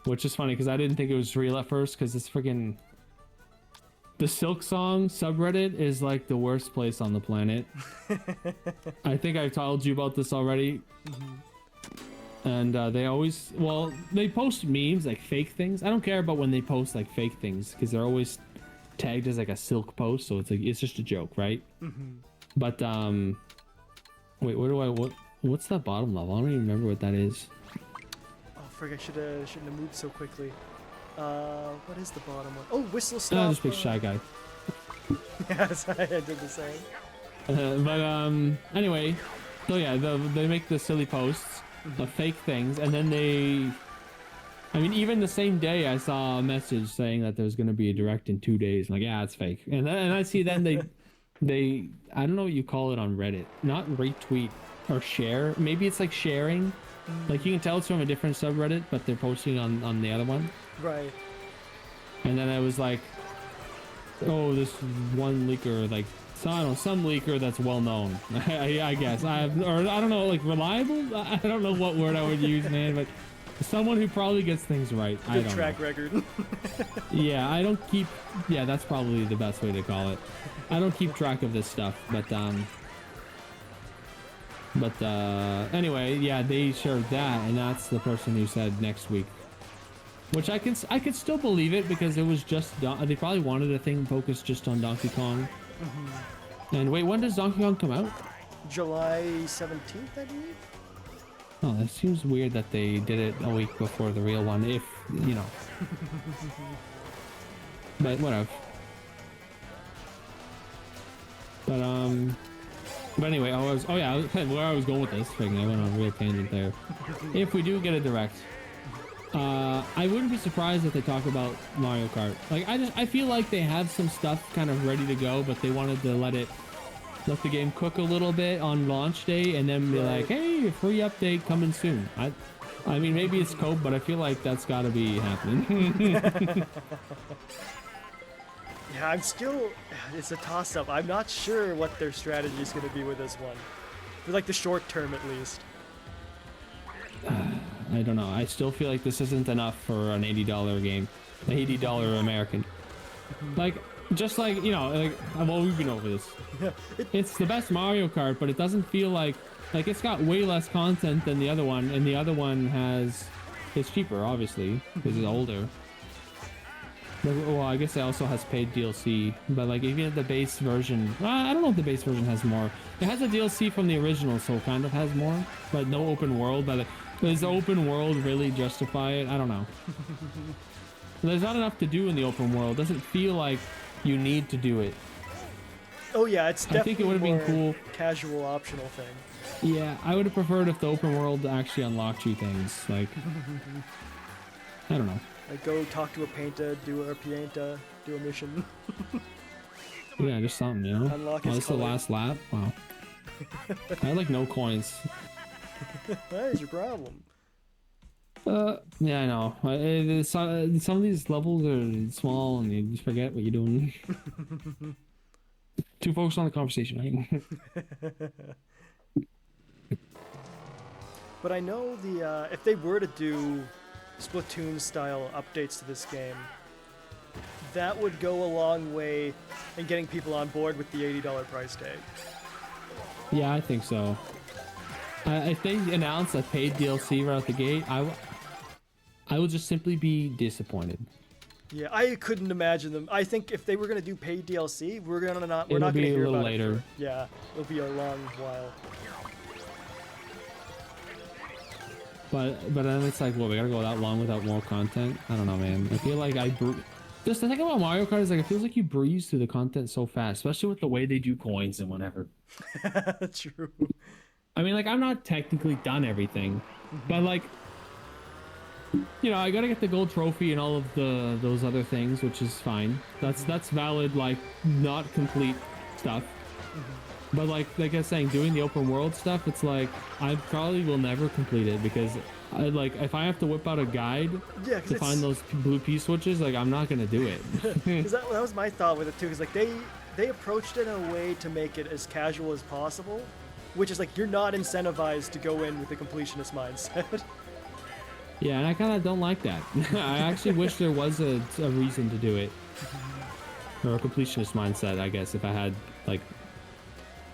which is funny because I didn't think it was real at first because it's freaking the Silk Song subreddit is like the worst place on the planet. I think I've told you about this already. And they post memes, like fake things. I don't care about when they post like fake things because they're always tagged as like a silk post, so it's just a joke, right? But Wait, what's that bottom level? I don't even remember what that is. Oh, frick! Shouldn't have moved so quickly. What is the bottom one? Oh, whistle Oh, stop. just big shy guy. Yes, I did the same. But anyway, so yeah, they make the silly posts of fake things, and then I mean, even the same day I saw a message saying that there's going to be a direct in 2 days. I'm like, yeah, it's fake. And I see then they I don't know what you call it on Reddit, not retweet or share. Maybe it's like sharing. Like you can tell it's from a different subreddit, but they're posting on the other one. Right. And then I was like, oh, this one leaker, like, so I don't know, some leaker that's well known. I guess or I don't know, like reliable. I don't know what word I would use, man, but someone who probably gets things right. I Good don't track know. record. Yeah, I don't keep. Yeah, that's probably the best way to call it. I don't keep track of this stuff, but anyway, yeah, they shared that, and that's the person who said next week. Which I could still believe it because it was just they probably wanted a thing focused just on Donkey Kong. And wait, when does Donkey Kong come out? July 17th, I believe. Oh, that seems weird that they did it a week before the real one, if you know. But whatever. But anyway, where I was going with this thing, I went on a real tangent there. If we do get a direct, I wouldn't be surprised if they talk about Mario Kart. Like I feel like they have some stuff kind of ready to go, but they wanted to let the game cook a little bit on launch day, and then be like, hey, a free update coming soon. I mean, maybe it's cope, but I feel like that's got to be happening. Yeah, I'm still. It's a toss-up. I'm not sure what their strategy is going to be with this one. For like the short term, at least. I don't know. I still feel like this isn't enough for an $80 game, $80 American. Like, just like, you know, like, well, we've been over this. It's the best Mario Kart, but it doesn't feel like it's got way less content than the other one, and the other one it's cheaper, obviously, because it's older. Well, I guess it also has paid DLC, but like even if the base version, I don't know if the base version has more. It has a DLC from the original, so it kind of has more, but no open world. But does the open world really justify it? I don't know. There's not enough to do in the open world. It doesn't feel like you need to do it. Oh yeah, it's definitely I think it would have been cool. Casual, optional thing. Yeah, I would have preferred if the open world actually unlocked you things. Like, I don't know. Like go talk to a painter, do a mission. Yeah, just something, you know? Unlock Oh, his this is the color. last lap? Wow. I had like no coins. That is your problem. Yeah, I know. Some of these levels are small and you just forget what you're doing. Too focused on the conversation, right? But I know if they were to do Splatoon style updates to this game, that would go a long way in getting people on board with the $80 price tag. Yeah, I think so. If they announce a paid DLC right out the gate, I would just simply be disappointed. Yeah, I couldn't imagine them. I think if they were gonna do paid DLC, we're not gonna be a hear little about later. it. Yeah, it'll be a long while. But then it's like, well, we gotta go that long without more content. I don't know, man. I feel like just the thing about Mario Kart is like it feels like you breeze through the content so fast, especially with the way they do coins and whatever. True. I mean, like I'm not technically done everything, but like, you know, I gotta get the gold trophy and all of those other things, which is fine. That's valid, like not complete stuff. But like I was saying, doing the open world stuff, it's like I probably will never complete it because if I have to whip out a guide to find those blue P switches, like I'm not gonna do it. Because that was my thought with it too. Because like they approached it in a way to make it as casual as possible, which is like you're not incentivized to go in with a completionist mindset. Yeah, and I kind of don't like that. I actually wish there was a reason to do it, or a completionist mindset, I guess, if I had like.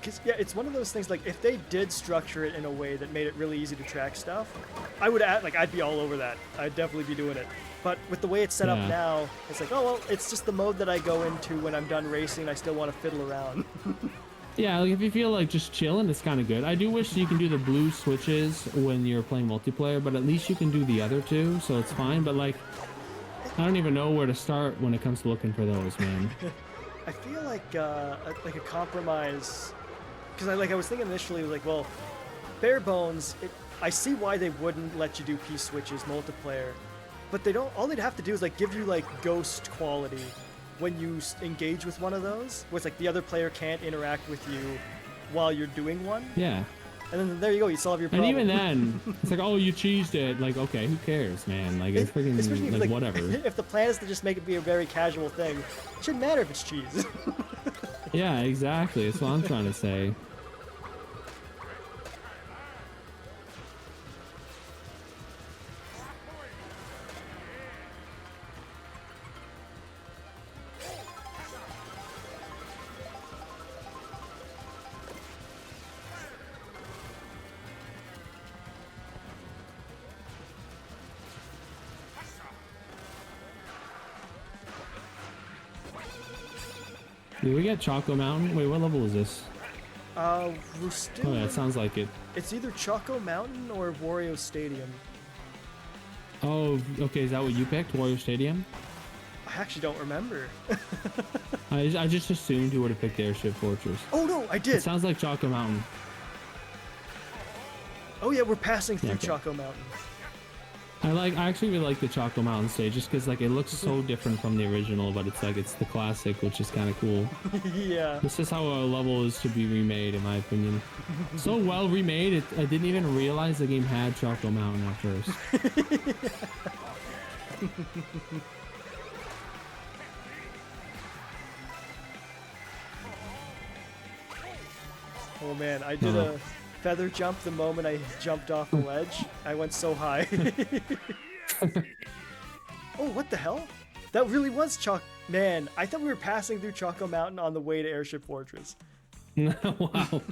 Because yeah, it's one of those things. Like if they did structure it in a way that made it really easy to track stuff, I'd be all over that. I'd definitely be doing it. But with the way it's set up now, it's like, oh well, it's just the mode that I go into when I'm done racing. I still want to fiddle around. Yeah, like if you feel like just chilling, it's kind of good. I do wish you can do the blue switches when you're playing multiplayer, but at least you can do the other two, so it's fine. But like, I don't even know where to start when it comes to looking for those, man. I feel like a compromise, because I was thinking initially like, well, bare bones. I see why they wouldn't let you do P switches multiplayer, but they don't. All they'd have to do is like give you like ghost quality when you engage with one of those, where it's like the other player can't interact with you while you're doing one. Yeah. And then there you go, you solve your problem. And even then, it's like, oh, you cheesed it. Like, okay, who cares, man? Like, it's freaking, like, whatever. If the plan is to just make it be a very casual thing, it shouldn't matter if it's cheese. Yeah, exactly. That's what I'm trying to say. Did we get Choco Mountain? Wait, what level is this? We're still... Oh yeah, it sounds like it. It's either Choco Mountain or Wario Stadium. Oh, okay, is that what you picked? Wario Stadium? I actually don't remember. I just assumed you would have picked Airship Fortress. Oh no, I did! It sounds like Choco Mountain. Oh yeah, we're passing through Okay. Choco Mountain. I actually really like the Choco Mountain stage just because like it looks so different from the original, but it's like it's the classic, which is kind of cool. Yeah. This is how a level is to be remade, in my opinion. So well remade, I didn't even realize the game had Choco Mountain at first. Oh man, I did a feather jump the moment I jumped off the ledge. I went so high. Oh, what the hell? That really was Man, I thought we were passing through Choco Mountain on the way to Airship Fortress. Wow.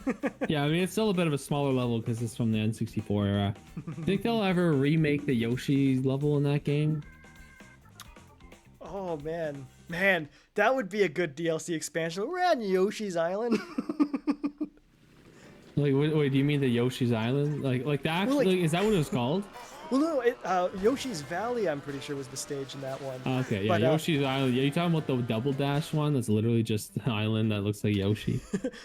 Yeah, I mean, it's still a bit of a smaller level because it's from the N64 era. Think they'll ever remake the Yoshi level in that game? Oh man. Man, that would be a good DLC expansion. We're on Yoshi's Island. Like, wait, do you mean the Yoshi's Island? Like the actual, Well, like- is that what it was called? Well, no, Yoshi's Valley, I'm pretty sure, was the stage in that one. Okay, yeah, But, Yoshi's Island. Yeah, you talking about the Double Dash one? That's literally just an island that looks like Yoshi.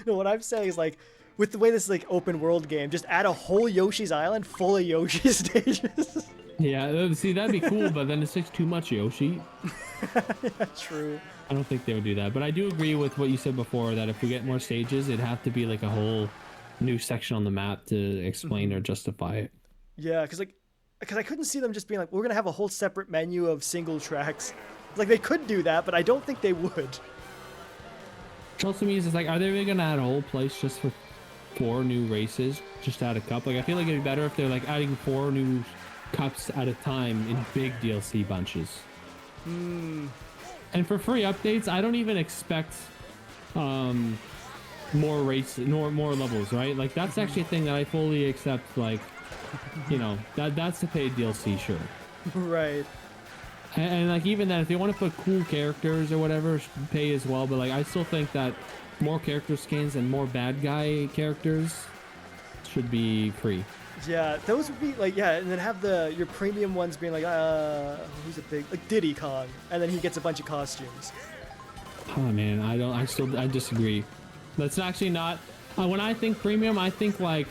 No, what I'm saying is, like, with the way this is, like, open world game, just add a whole Yoshi's Island full of Yoshi stages. Yeah, see, that'd be cool, but then it's just too much Yoshi. Yeah, true. I don't think they would do that, but I do agree with what you said before, that if we get more stages, it'd have to be like a whole new section on the map to explain or justify it. Yeah, because I couldn't see them just being like, we're going to have a whole separate menu of single tracks. Like, they could do that, but I don't think they would. Which also means it's like, are they really gonna add a whole place just for 4 new races? Just add a cup? Like, I feel like it'd be better if they're like adding 4 new cups at a time in big DLC bunches. And for free updates, I don't even expect more races, more levels, right? Like, that's actually a thing that I fully accept. Like, you know, that's a paid DLC, sure. Right. And like, even then, if they want to put cool characters or whatever, pay as well. But like, I still think that more character skins and more bad guy characters should be free. Yeah, those would be like, yeah, and then have your premium ones being like, who's a big, like Diddy Kong, and then he gets a bunch of costumes. Oh man, I disagree. That's actually not, when I think premium, I think like,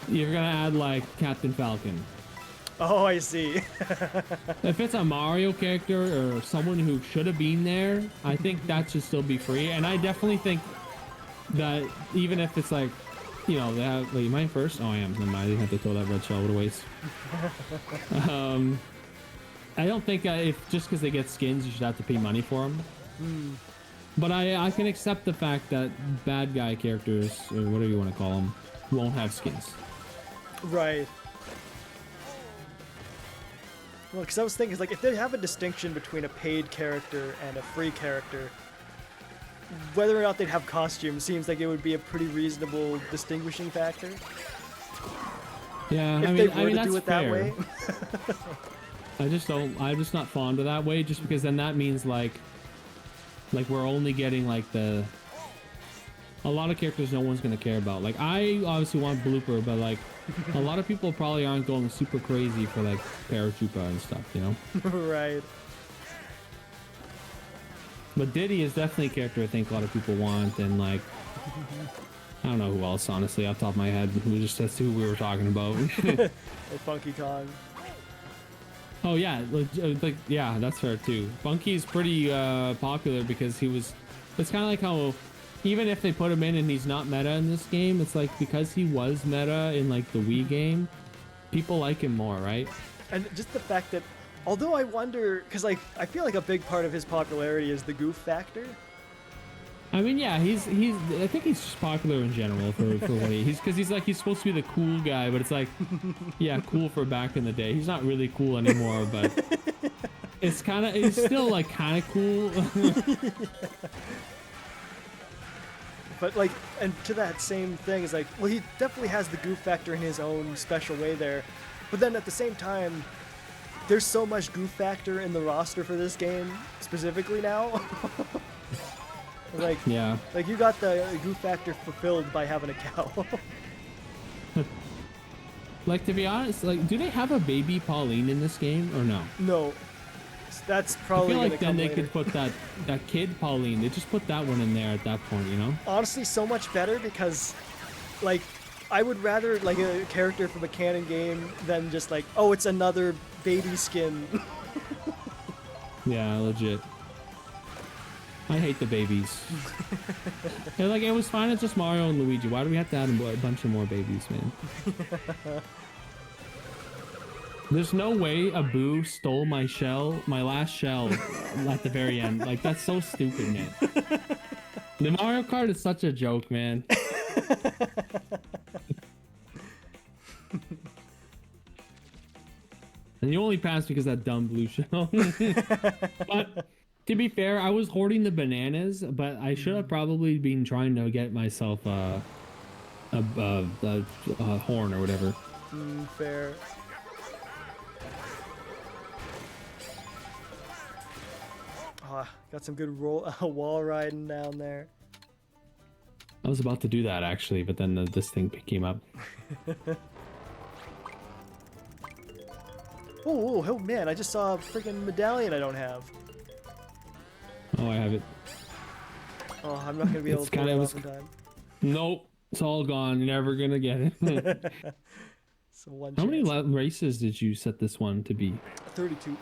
you're gonna add like Captain Falcon. Oh, I see. If it's a Mario character or someone who should have been there, I think that should still be free. And I definitely think that even if it's like, you know, they have, wait, mine first? Oh, I am. Never mind. I didn't have to throw that red shell. What a waste. I don't think if just because they get skins, you should have to pay money for them. But I can accept the fact that bad guy characters, or whatever you want to call them, won't have skins. Right. Well, because I was thinking, like, if they have a distinction between a paid character and a free character, whether or not they'd have costumes seems like it would be a pretty reasonable distinguishing factor. Yeah, If I they mean, were to that's do it fair. that way. I'm just not fond of that way, just because then that means like we're only getting like the a lot of characters no one's gonna care about. Like I obviously want Blooper, but like a lot of people probably aren't going super crazy for like Paratroopa and stuff, you know? Right. But Diddy is definitely a character I think a lot of people want, and like I don't know who else, honestly, off the top of my head. That's who we were talking about. Or Funky Kong. Oh yeah, like yeah, that's fair too. Funky's pretty popular because he was. It's kind of like how, even if they put him in and he's not meta in this game, it's like because he was meta in like the Wii game, people like him more, right? And just the fact that, although I wonder, because like I feel like a big part of his popularity is the goof factor. I mean, yeah, he's. I think he's just popular in general for what he's because he's supposed to be the cool guy, but it's like, yeah, cool for back in the day. He's not really cool anymore, but it's still like kind of cool. But like, and to that same thing is like, well, he definitely has the goof factor in his own special way there, but then at the same time, there's so much goof factor in the roster for this game specifically now. Like, yeah, like you got the goof factor fulfilled by having a cow. Like, to be honest, like, do they have a baby Pauline in this game or no? No, that's probably. I feel like gonna then they later. could put that kid Pauline. They just put that one in there at that point, you know? Honestly, so much better because, like, I would rather like a character from a canon game than just like, oh, it's another baby skin. Yeah, legit. I hate the babies. And like, it was fine. It's just Mario and Luigi. Why do we have to add a bunch of more babies, man? There's no way a Boo stole my last shell at the very end. Like, that's so stupid, man. The Mario Kart is such a joke, man. And you only passed because of that dumb blue shell. But to be fair, I was hoarding the bananas, but I should have probably been trying to get myself a horn or whatever. Fair. Got some good wall riding down there. I was about to do that actually, but then this thing came up. Oh man, I just saw a freaking medallion I don't have. Oh, I have it. Oh, I'm not gonna be able to pull it off in time. Nope, it's all gone. You're never gonna get it. So one How many chance. races did you set this one to be? 32.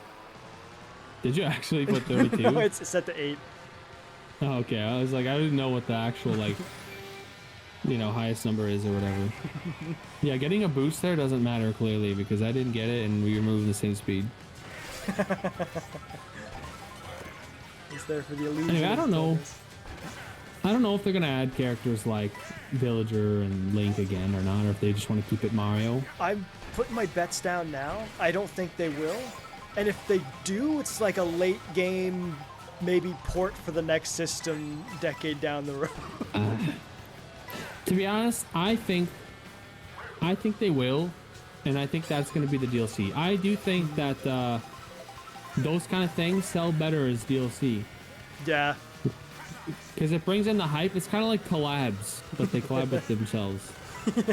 Did you actually put 32? No, it's set to 8. Oh, okay, I was like, I didn't know what the actual like, you know, highest number is or whatever. Yeah, getting a boost there doesn't matter clearly because I didn't get it and we were moving the same speed. It's there for the illusion. Anyway, I don't know. focus. I don't know if they're gonna add characters like Villager and Link again or not, or if they just want to keep it Mario. I'm putting my bets down now. I don't think they will. And if they do, it's like a late game, maybe port for the next system decade down the road. To be honest, I think they will, and I think that's going to be the DLC. I do think that those kind of things sell better as DLC Yeah. because it brings in the hype. It's kind of like collabs, but they collab with themselves.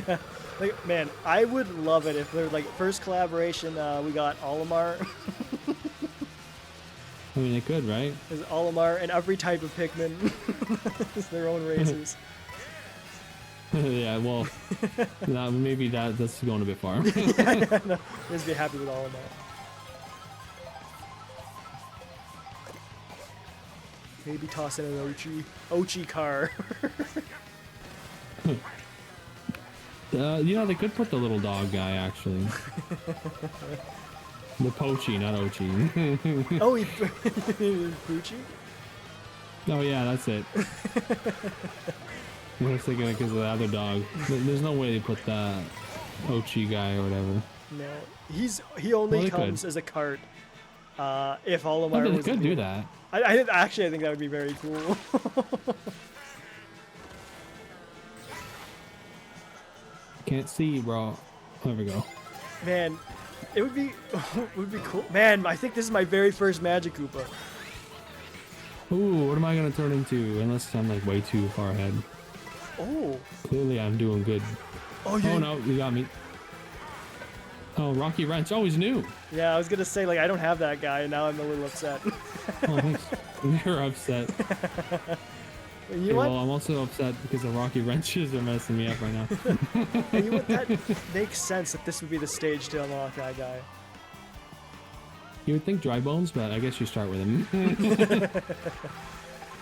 Yeah. Like, man, I would love it if they're like first collaboration. We got Olimar. I mean, they could, right? There's Olimar and every type of Pikmin. It's their own races. Yeah, well, no, maybe that's going a bit far. Yeah, no, just be happy with Olimar. Maybe toss in an Ochi car. You know, they could put the little dog guy actually. The Pochi, not Ochi. Oh, Poochie? Oh yeah, that's it. I was thinking because of the other dog. There's no way they put that Ochi guy or whatever. No, he only comes as a cart. If Olimar They was could do that. I think that would be very cool. Can't see, bro. There we go. Man, it would be cool. Man, I think this is my very first Magic Koopa. Ooh, what am I gonna turn into? Unless I'm like way too far ahead. Oh. Clearly, I'm doing good. Oh, you. Oh no, you got me. Oh, Rocky Wrench. Oh, he's new. Yeah, I was gonna say like I don't have that guy, and now I'm a little upset. Oh, you're upset. You Okay, know what? well, I'm also upset because the Rocky Wrenches are messing me up right now. And you know what? That makes sense that this would be the stage to unlock that guy. You would think Dry Bones, but I guess you start with him.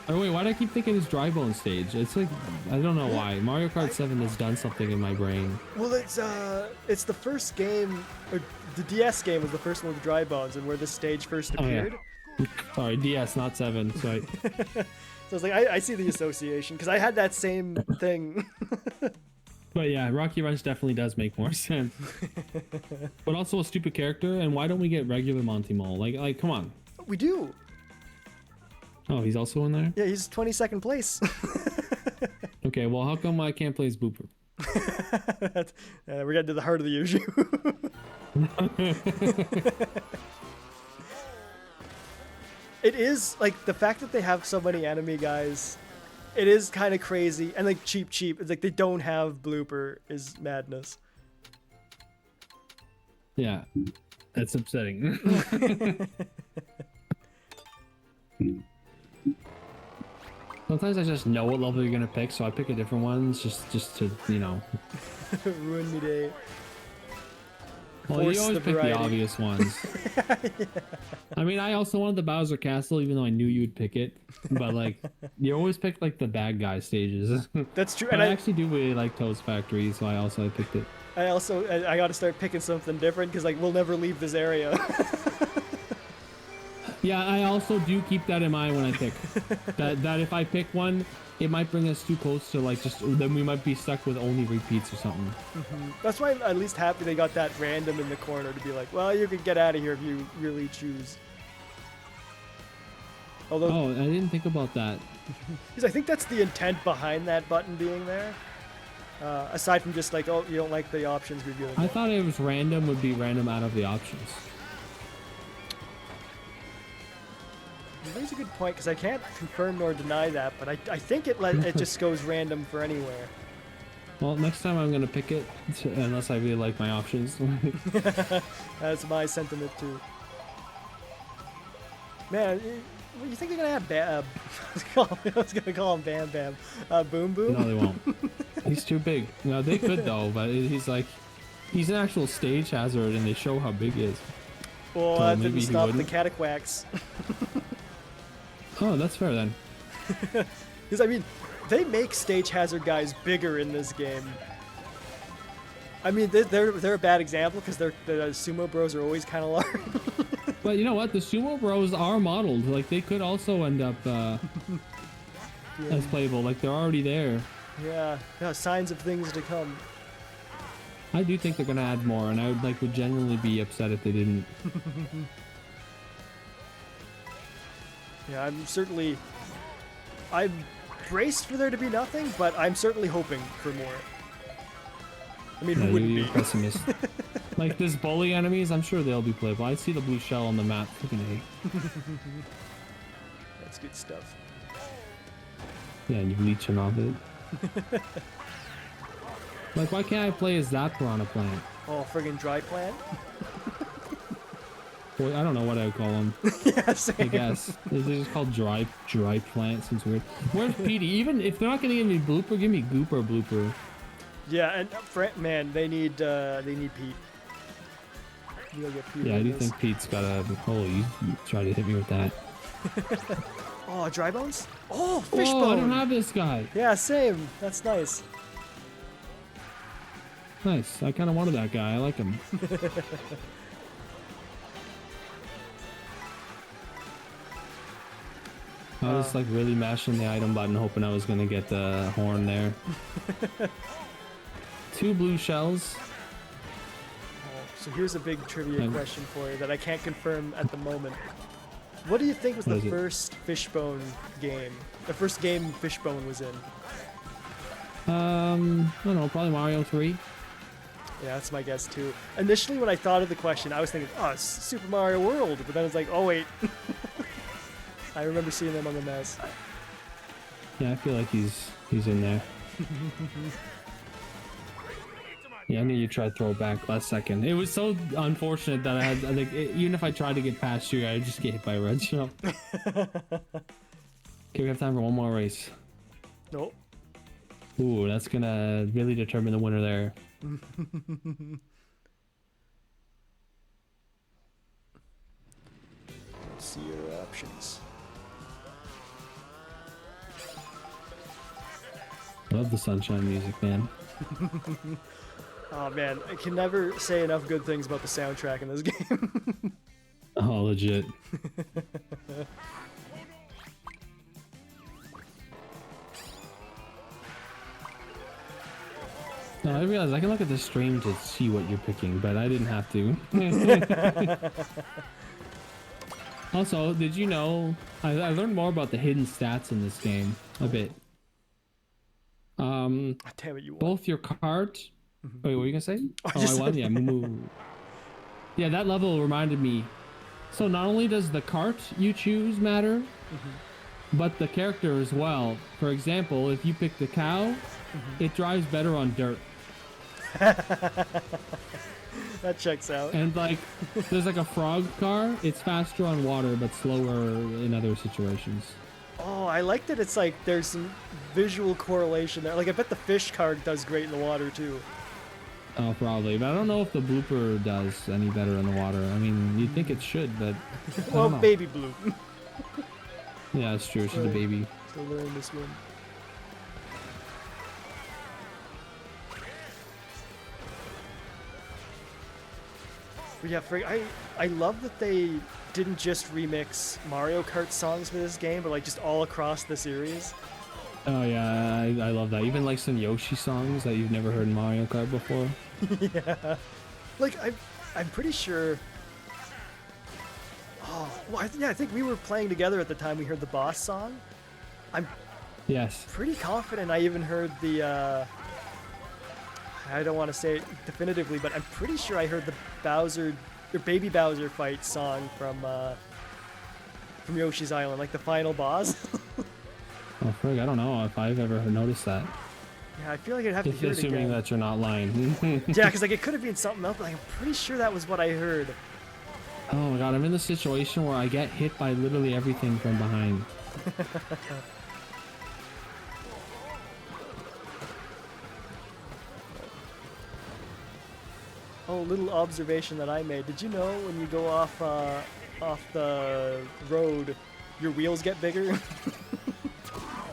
Oh wait, why do I keep thinking it's Dry Bones stage? It's like, I don't know why. Mario Kart 7 has done something in my brain. Well, it's the first game, or the DS game was the first one with Dry Bones, and where this stage first appeared. Oh, yeah. Sorry, DS, not 7. Sorry. So I was like, I see the association, because I had that same thing. But yeah, Rocky Wrench definitely does make more sense. But also a stupid character, and why don't we get regular Monty Mole? Like, come on. We do. Oh, he's also in there? Yeah, he's 22nd place. Okay, well, how come I can't play as Booper? We're getting to the heart of the issue. It is, like, the fact that they have so many enemy guys, it is kind of crazy. And, like, cheap. It's like they don't have Blooper is madness. Yeah, that's upsetting. Sometimes I just know what level you're gonna pick, so I pick a different one just to, you know. Ruin me day. Well, you always pick the obvious ones. Yeah. I mean, I also wanted the Bowser Castle, even though I knew you'd pick it. But like, you always pick like the bad guy stages. That's true. And I actually do really like Toad's Factory, so I picked it. I got to start picking something different because like we'll never leave this area. Yeah, I also do keep that in mind when I pick that if I pick one, it might bring us too close to like then we might be stuck with only repeats or something. Mm-hmm. That's why I'm at least happy they got that random in the corner to be like, well, you can get out of here if you really choose. Although, oh, I didn't think about that. Because I think that's the intent behind that button being there. Aside from just like, oh, you don't like the options revealing. I thought it was random would be random out of the options. That's a good point because I can't confirm nor deny that, but I think it just goes random for anywhere. Well, next time I'm gonna pick it unless I really like my options. That's my sentiment too. Man, you think they're gonna have I was gonna call him Bam Bam, Boom Boom? No, they won't. He's too big. No, they could though, but he's an actual stage hazard, and they show how big he is. Well, so that didn't stop the Cataquacks. Oh, that's fair then. Because I mean, they make stage hazard guys bigger in this game. I mean, they're a bad example because the sumo bros are always kind of large. But you know what? The sumo bros are modeled. Like they could also end up as playable. Like they're already there. Yeah, signs of things to come. I do think they're gonna add more, and I would genuinely be upset if they didn't. Yeah, I'm braced for there to be nothing, but I'm certainly hoping for more. I mean, who wouldn't you're be? Pessimist. Like this bully enemies, I'm sure they'll be playable. I see the blue shell on the map. Freaking A. That's good stuff. Yeah, and you leeching off it. Like, why can't I play as that piranha plant? Oh, friggin' dry plant? Boy, I don't know what I would call them. Yeah, same. I guess. Is it just called dry plant? Seems weird. Where's Petey? Even if they're not gonna give me blooper, give me goop or blooper. Yeah, and man, they need Pete. You gotta get Pete. Yeah, I do think Pete's got a. Oh, you try to hit me with that. Oh, dry bones? Oh, fishbone! Oh, I don't have this guy. Yeah, same. That's nice. Nice. I kind of wanted that guy. I like him. I was like really mashing the item button, hoping I was gonna get the horn there. 2 blue shells. So here's a big trivia question for you that I can't confirm at the moment. What do you think was the first Fishbone game? The first game Fishbone was in? I don't know, probably Mario 3. Yeah, that's my guess too. Initially, when I thought of the question, I was thinking, oh, it's Super Mario World. But then it's like, oh wait. I remember seeing them on the NES. Yeah, I feel like he's in there. Yeah, I knew you tried to throw it back last second. It was so unfortunate that I think even if I tried to get past you, I'd just get hit by a red shell. Okay, we have time for one more race. Nope. Ooh, that's gonna really determine the winner there. Let's see your options. Love the sunshine music, man. Oh man, I can never say enough good things about the soundtrack in this game. Oh, legit. No, I realize I can look at the stream to see what you're picking, but I didn't have to. Also, did you know I learned more about the hidden stats in this game a bit. Damn it, you won. Both your cart. Wait, what were you gonna say? I I won. Yeah, moo. Yeah, that level reminded me. So not only does the cart you choose matter, but the character as well. For example, if you pick the cow, it drives better on dirt. That checks out. And like, there's like a frog car. It's faster on water, but slower in other situations. Oh, I like that it's like there's some visual correlation there. Like I bet the fish card does great in the water too. Oh, probably. But I don't know if the blooper does any better in the water. I mean, you'd think it should, but Well, baby blue. yeah, it's true. She's a baby. Still learning to swim. But yeah, I love that they didn't just remix Mario Kart songs for this game, but like just all across the series. Oh yeah, I love that. Even like some Yoshi songs that you've never heard in Mario Kart before. Yeah, like I'm pretty sure. Oh, well, I think we were playing together at the time we heard the boss song. I'm Yes. pretty confident I even heard the. I don't want to say it definitively, but I'm pretty sure I heard the Bowser or Baby Bowser fight song from Yoshi's Island, like the final boss. Oh, frig, I don't know if I've ever noticed that. Yeah, I feel like I'd have to Just hear it assuming again. that you're not lying. Yeah, because like it could have been something else, but like, I'm pretty sure that was what I heard. Oh my god, I'm in the situation where I get hit by literally everything from behind. Oh, little observation that I made. Did you know when you go off the road, your wheels get bigger?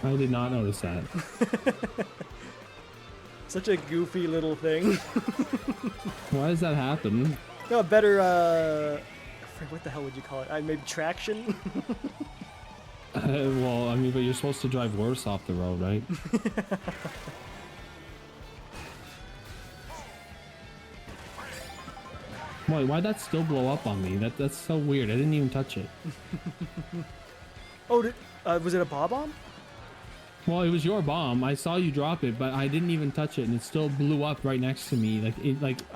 I did not notice that. Such a goofy little thing. Why does that happen? No, a better what the hell would you call it? Maybe traction. Well, I mean, but you're supposed to drive worse off the road, right? Wait, why'd that still blow up on me? That's so weird. I didn't even touch it. Oh, was it a bob bomb? Well, it was your bomb. I saw you drop it, but I didn't even touch it, and it still blew up right next to me. I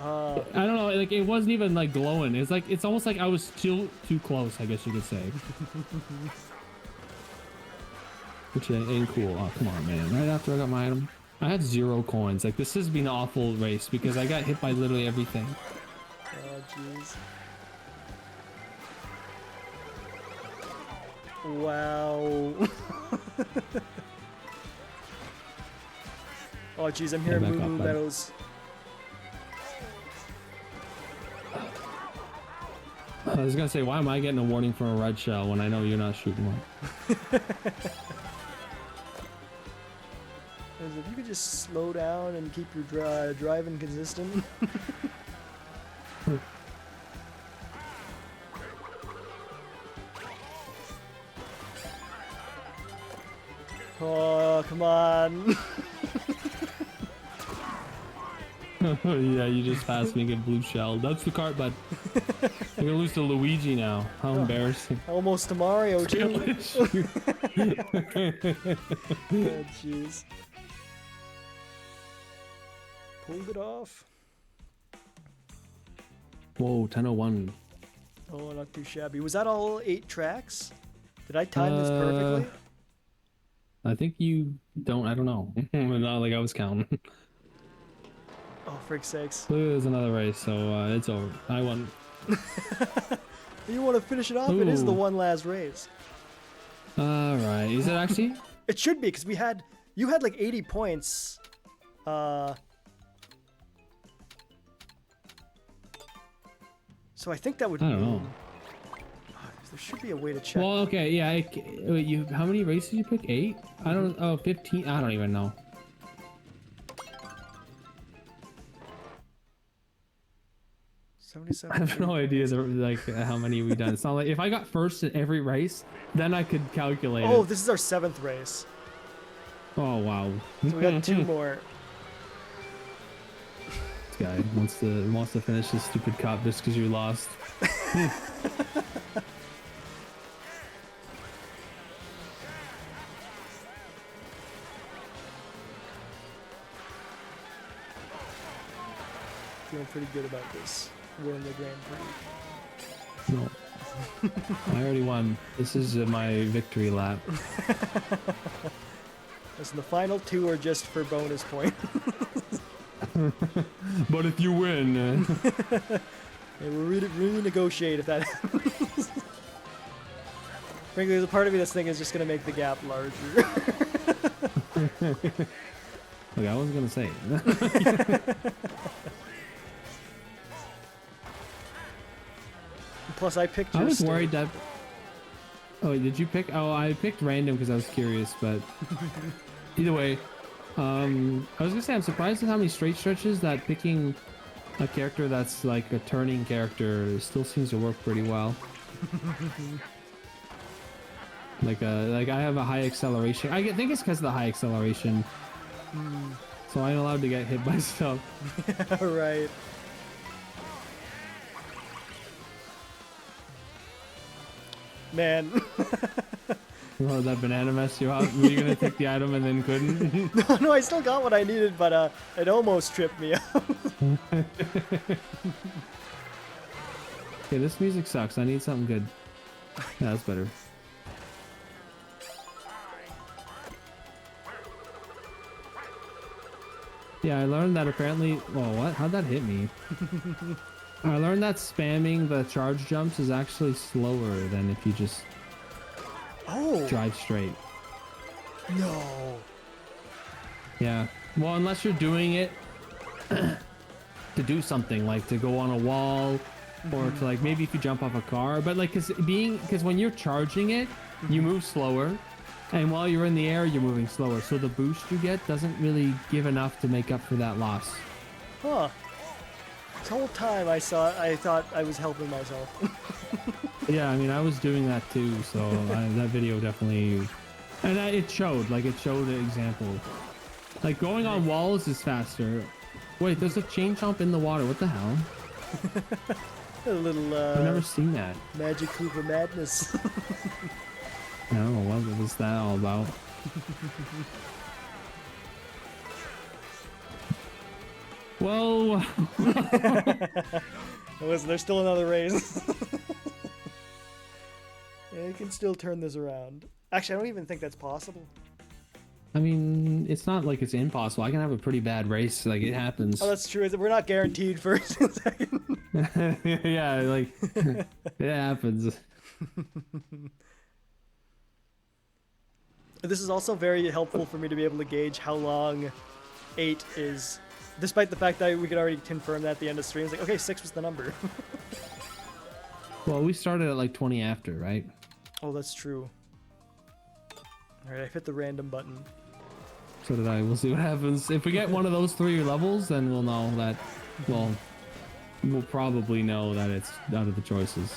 don't know. Like, it wasn't even like glowing. It's almost like I was still too close, I guess you could say. Which ain't cool. Oh, come on, man. Right after I got my item, I had 0 coins. Like, this has been an awful race because I got hit by literally everything. Oh, jeez. Wow. Oh, jeez, I'm hearing Moo Moo Meadows. I was gonna say, why am I getting a warning from a red shell when I know you're not shooting one? If you could just slow down and keep your driving consistent. Oh, come on. Yeah, you just passed me, get blue shell. That's the cart, bud. You're gonna lose to Luigi now. How embarrassing. Almost to Mario, too. Oh, jeez. Pulled it off. Whoa, 1001. Oh, not too shabby. Was that all 8 tracks? Did I time this perfectly? I think you don't. I don't know. Not like I was counting. Oh, frick's sakes. Look, there's another race, so it's over. I won. You want to finish it off? It is the one last race. All right. Is it actually? It should be, because you had like 80 points. So I think that would I don't know. There should be a way to check. Well, okay, yeah. Wait, how many races did you pick? 8? I don't. Oh, 15. I don't even know. 77. I have no idea like how many we done. It's not like if I got first in every race, then I could calculate. Oh, it. this is our 7th race. Oh wow. So we got 2 more. This guy wants to finish this stupid cop just because you lost. Feeling pretty good about this. Winning the Grand Prix. No. I already won. This is my victory lap. Listen, the final 2 are just for bonus point. But if you win, Yeah, we'll renegotiate if that happens. Frankly, there's a part of me that's thinking is just gonna make the gap larger. Look, I wasn't gonna say it. Plus, I picked. I Your was state. worried that. Oh, wait, did you pick? Oh, I picked random because I was curious, but either way, I was gonna say I'm surprised at how many straight stretches that picking a character that's like a turning character still seems to work pretty well. like I have a high acceleration. I think it's because of the high acceleration. So I'm allowed to get hit by stuff. Right. Man. Oh, that banana messed you up? Were you gonna take the item and then couldn't? No, I still got what I needed, but it almost tripped me up. Okay, this music sucks. I need something good. Yeah, that's better. Yeah, I learned that apparently. Whoa, what? How'd that hit me? I learned that spamming the charge jumps is actually slower than if you just drive straight. No. Yeah. Well, unless you're doing it to do something, like to go on a wall, or to like maybe if you jump off a car. But like, because when you're charging it, you move slower, and while you're in the air, you're moving slower. So the boost you get doesn't really give enough to make up for that loss. Huh. This whole time I thought I was helping myself. Yeah, I mean, I was doing that too, so that video definitely... And it showed an example. Like, going on walls is faster. Wait, there's a chain jump in the water. What the hell? A little, I've never seen that. Magic Cooper madness. I don't know, what was that all about? Well... Listen, there's still another race. Yeah, you can still turn this around. Actually, I don't even think that's possible. I mean, it's not like it's impossible. I can have a pretty bad race. Like, it happens. Oh, that's true. We're not guaranteed first and second. Yeah, like, it happens. This is also very helpful for me to be able to gauge how long 8 is. Despite the fact that we could already confirm that at the end of stream. It's like, okay, 6 was the number. Well, we started at like 20 after, right? Oh, that's true. Alright, I hit the random button. So did I. We'll see what happens. If we get one of those 3 levels, then we'll know that, well, we'll probably know that it's out of the choices.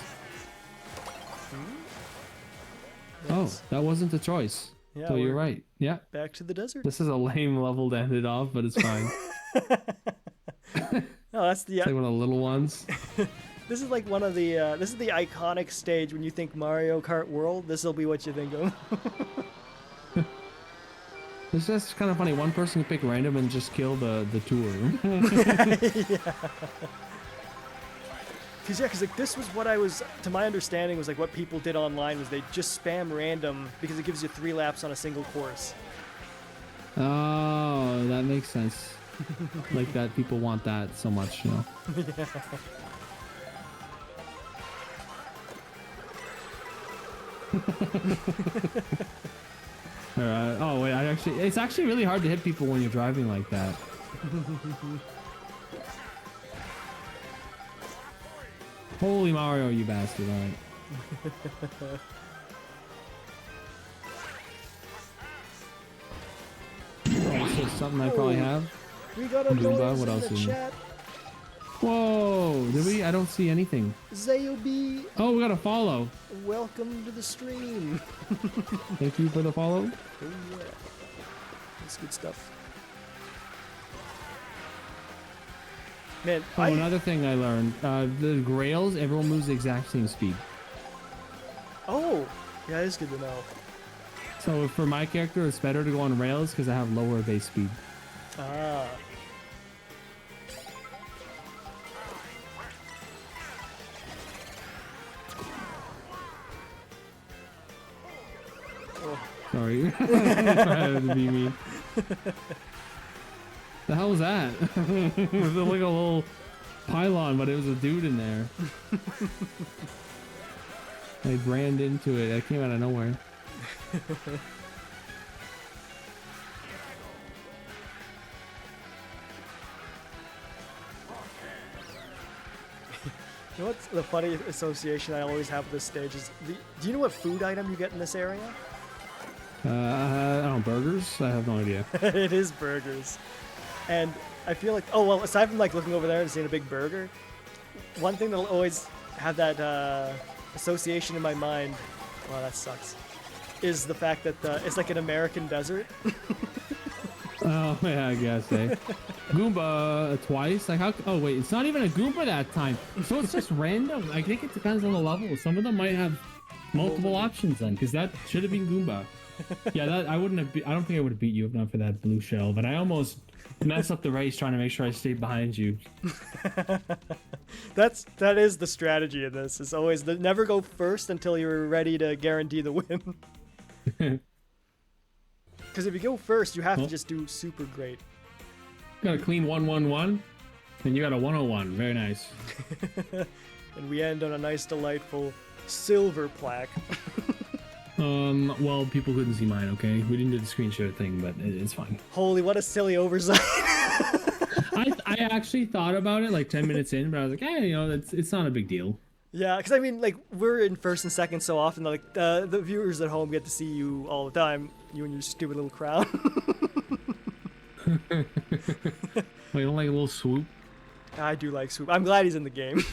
Oh, that wasn't the choice. Yeah, so you're right. Yeah. Back to the desert. This is a lame level to end it off, but it's fine. No, that's the... It's like one of the little ones. This is like one of the, this is the iconic stage when you think Mario Kart World. This will be what you think of. It's just kind of funny. One person can pick random and just kill the tour. Yeah. Because like this was what I was, to my understanding, was like what people did online was they just spam random because it gives you 3 laps on a single course. Oh, that makes sense. Like that, people want that so much, you know. Yeah. Oh wait, it's actually really hard to hit people when you're driving like that. Holy Mario, you bastard! All right. Alright, so something I probably have. We got a Goomba, noise what in else the is chat. Whoa, did we? I don't see anything. Zayobi, Oh, we got a follow. welcome to the stream. Thank you for the follow. Oh yeah, that's good stuff. Man, Oh, another thing I learned: the rails, everyone moves the exact same speed. Oh, yeah, it's good to know. So for my character, it's better to go on rails because I have lower base speed. Ah. Oh. Sorry, I had to be me. The hell was that? It was like a little pylon, but it was a dude in there. I ran into it. It came out of nowhere. You know what's the funny association I always have with this stage is, do you know what food item you get in this area? I don't know, burgers? I have no idea. It is burgers. And I feel like, oh, well, aside from like looking over there and seeing a big burger, one thing that'll always have that association in my mind, wow, that sucks, is the fact that it's like an American desert. Oh, yeah, I guess, eh? Goomba twice? Like, how? Oh, wait, it's not even a Goomba that time. So it's just random. I think it depends on the level. Some of them might have multiple options then, because that should have been Goomba. Yeah, that I wouldn't have. I don't think I would have beat you if not for that blue shell. But I almost messed up the race trying to make sure I stayed behind you. That is the strategy in this. Is always never go first until you're ready to guarantee the win. Because if you go first, you have to just do super great. Got a clean 1-1-1, and you got a 101. Very nice. And we end on a nice, delightful silver plaque. Well, people couldn't see mine, okay? We didn't do the screenshot thing, but it's fine. Holy, what a silly oversight. I actually thought about it like 10 minutes in, but I was like, hey, you know, it's not a big deal. Yeah, because I mean, like, we're in first and second so often that, like, the viewers at home get to see you all the time, you and your stupid little crown. Well, you don't like a little swoop? I do like Swoop. I'm glad he's in the game.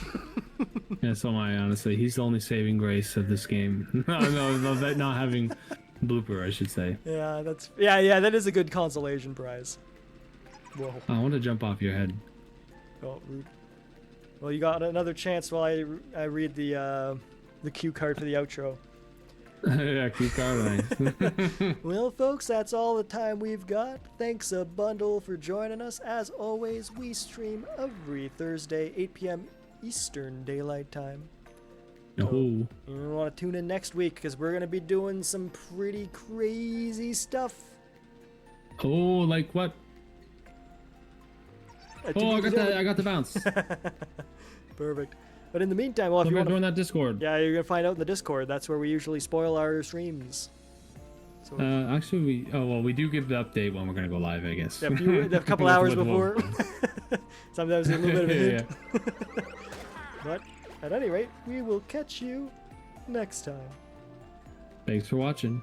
Yeah, so am I, honestly. He's the only saving grace of this game. no, that not having blooper, I should say. Yeah, that is a good consolation prize. Whoa. I want to jump off your head. Oh, rude. Well, you got another chance while I read the cue card for the outro. Yeah, cue card, nice. Well, folks, that's all the time we've got. Thanks a bundle for joining us. As always, we stream every Thursday, 8 p.m. Eastern Daylight Time. Oh. You want to tune in next week because we're going to be doing some pretty crazy stuff. Oh, like what? Oh, I got the bounce. Perfect. But in the meantime, well, if you want to join that Discord. Yeah, you're gonna find out in the Discord. That's where we usually spoil our streams. So, actually, we do give the update when we're gonna go live, I guess. yeah, a couple hours before. Sometimes a little bit of a hint. Yeah. But at any rate, we will catch you next time. Thanks for watching.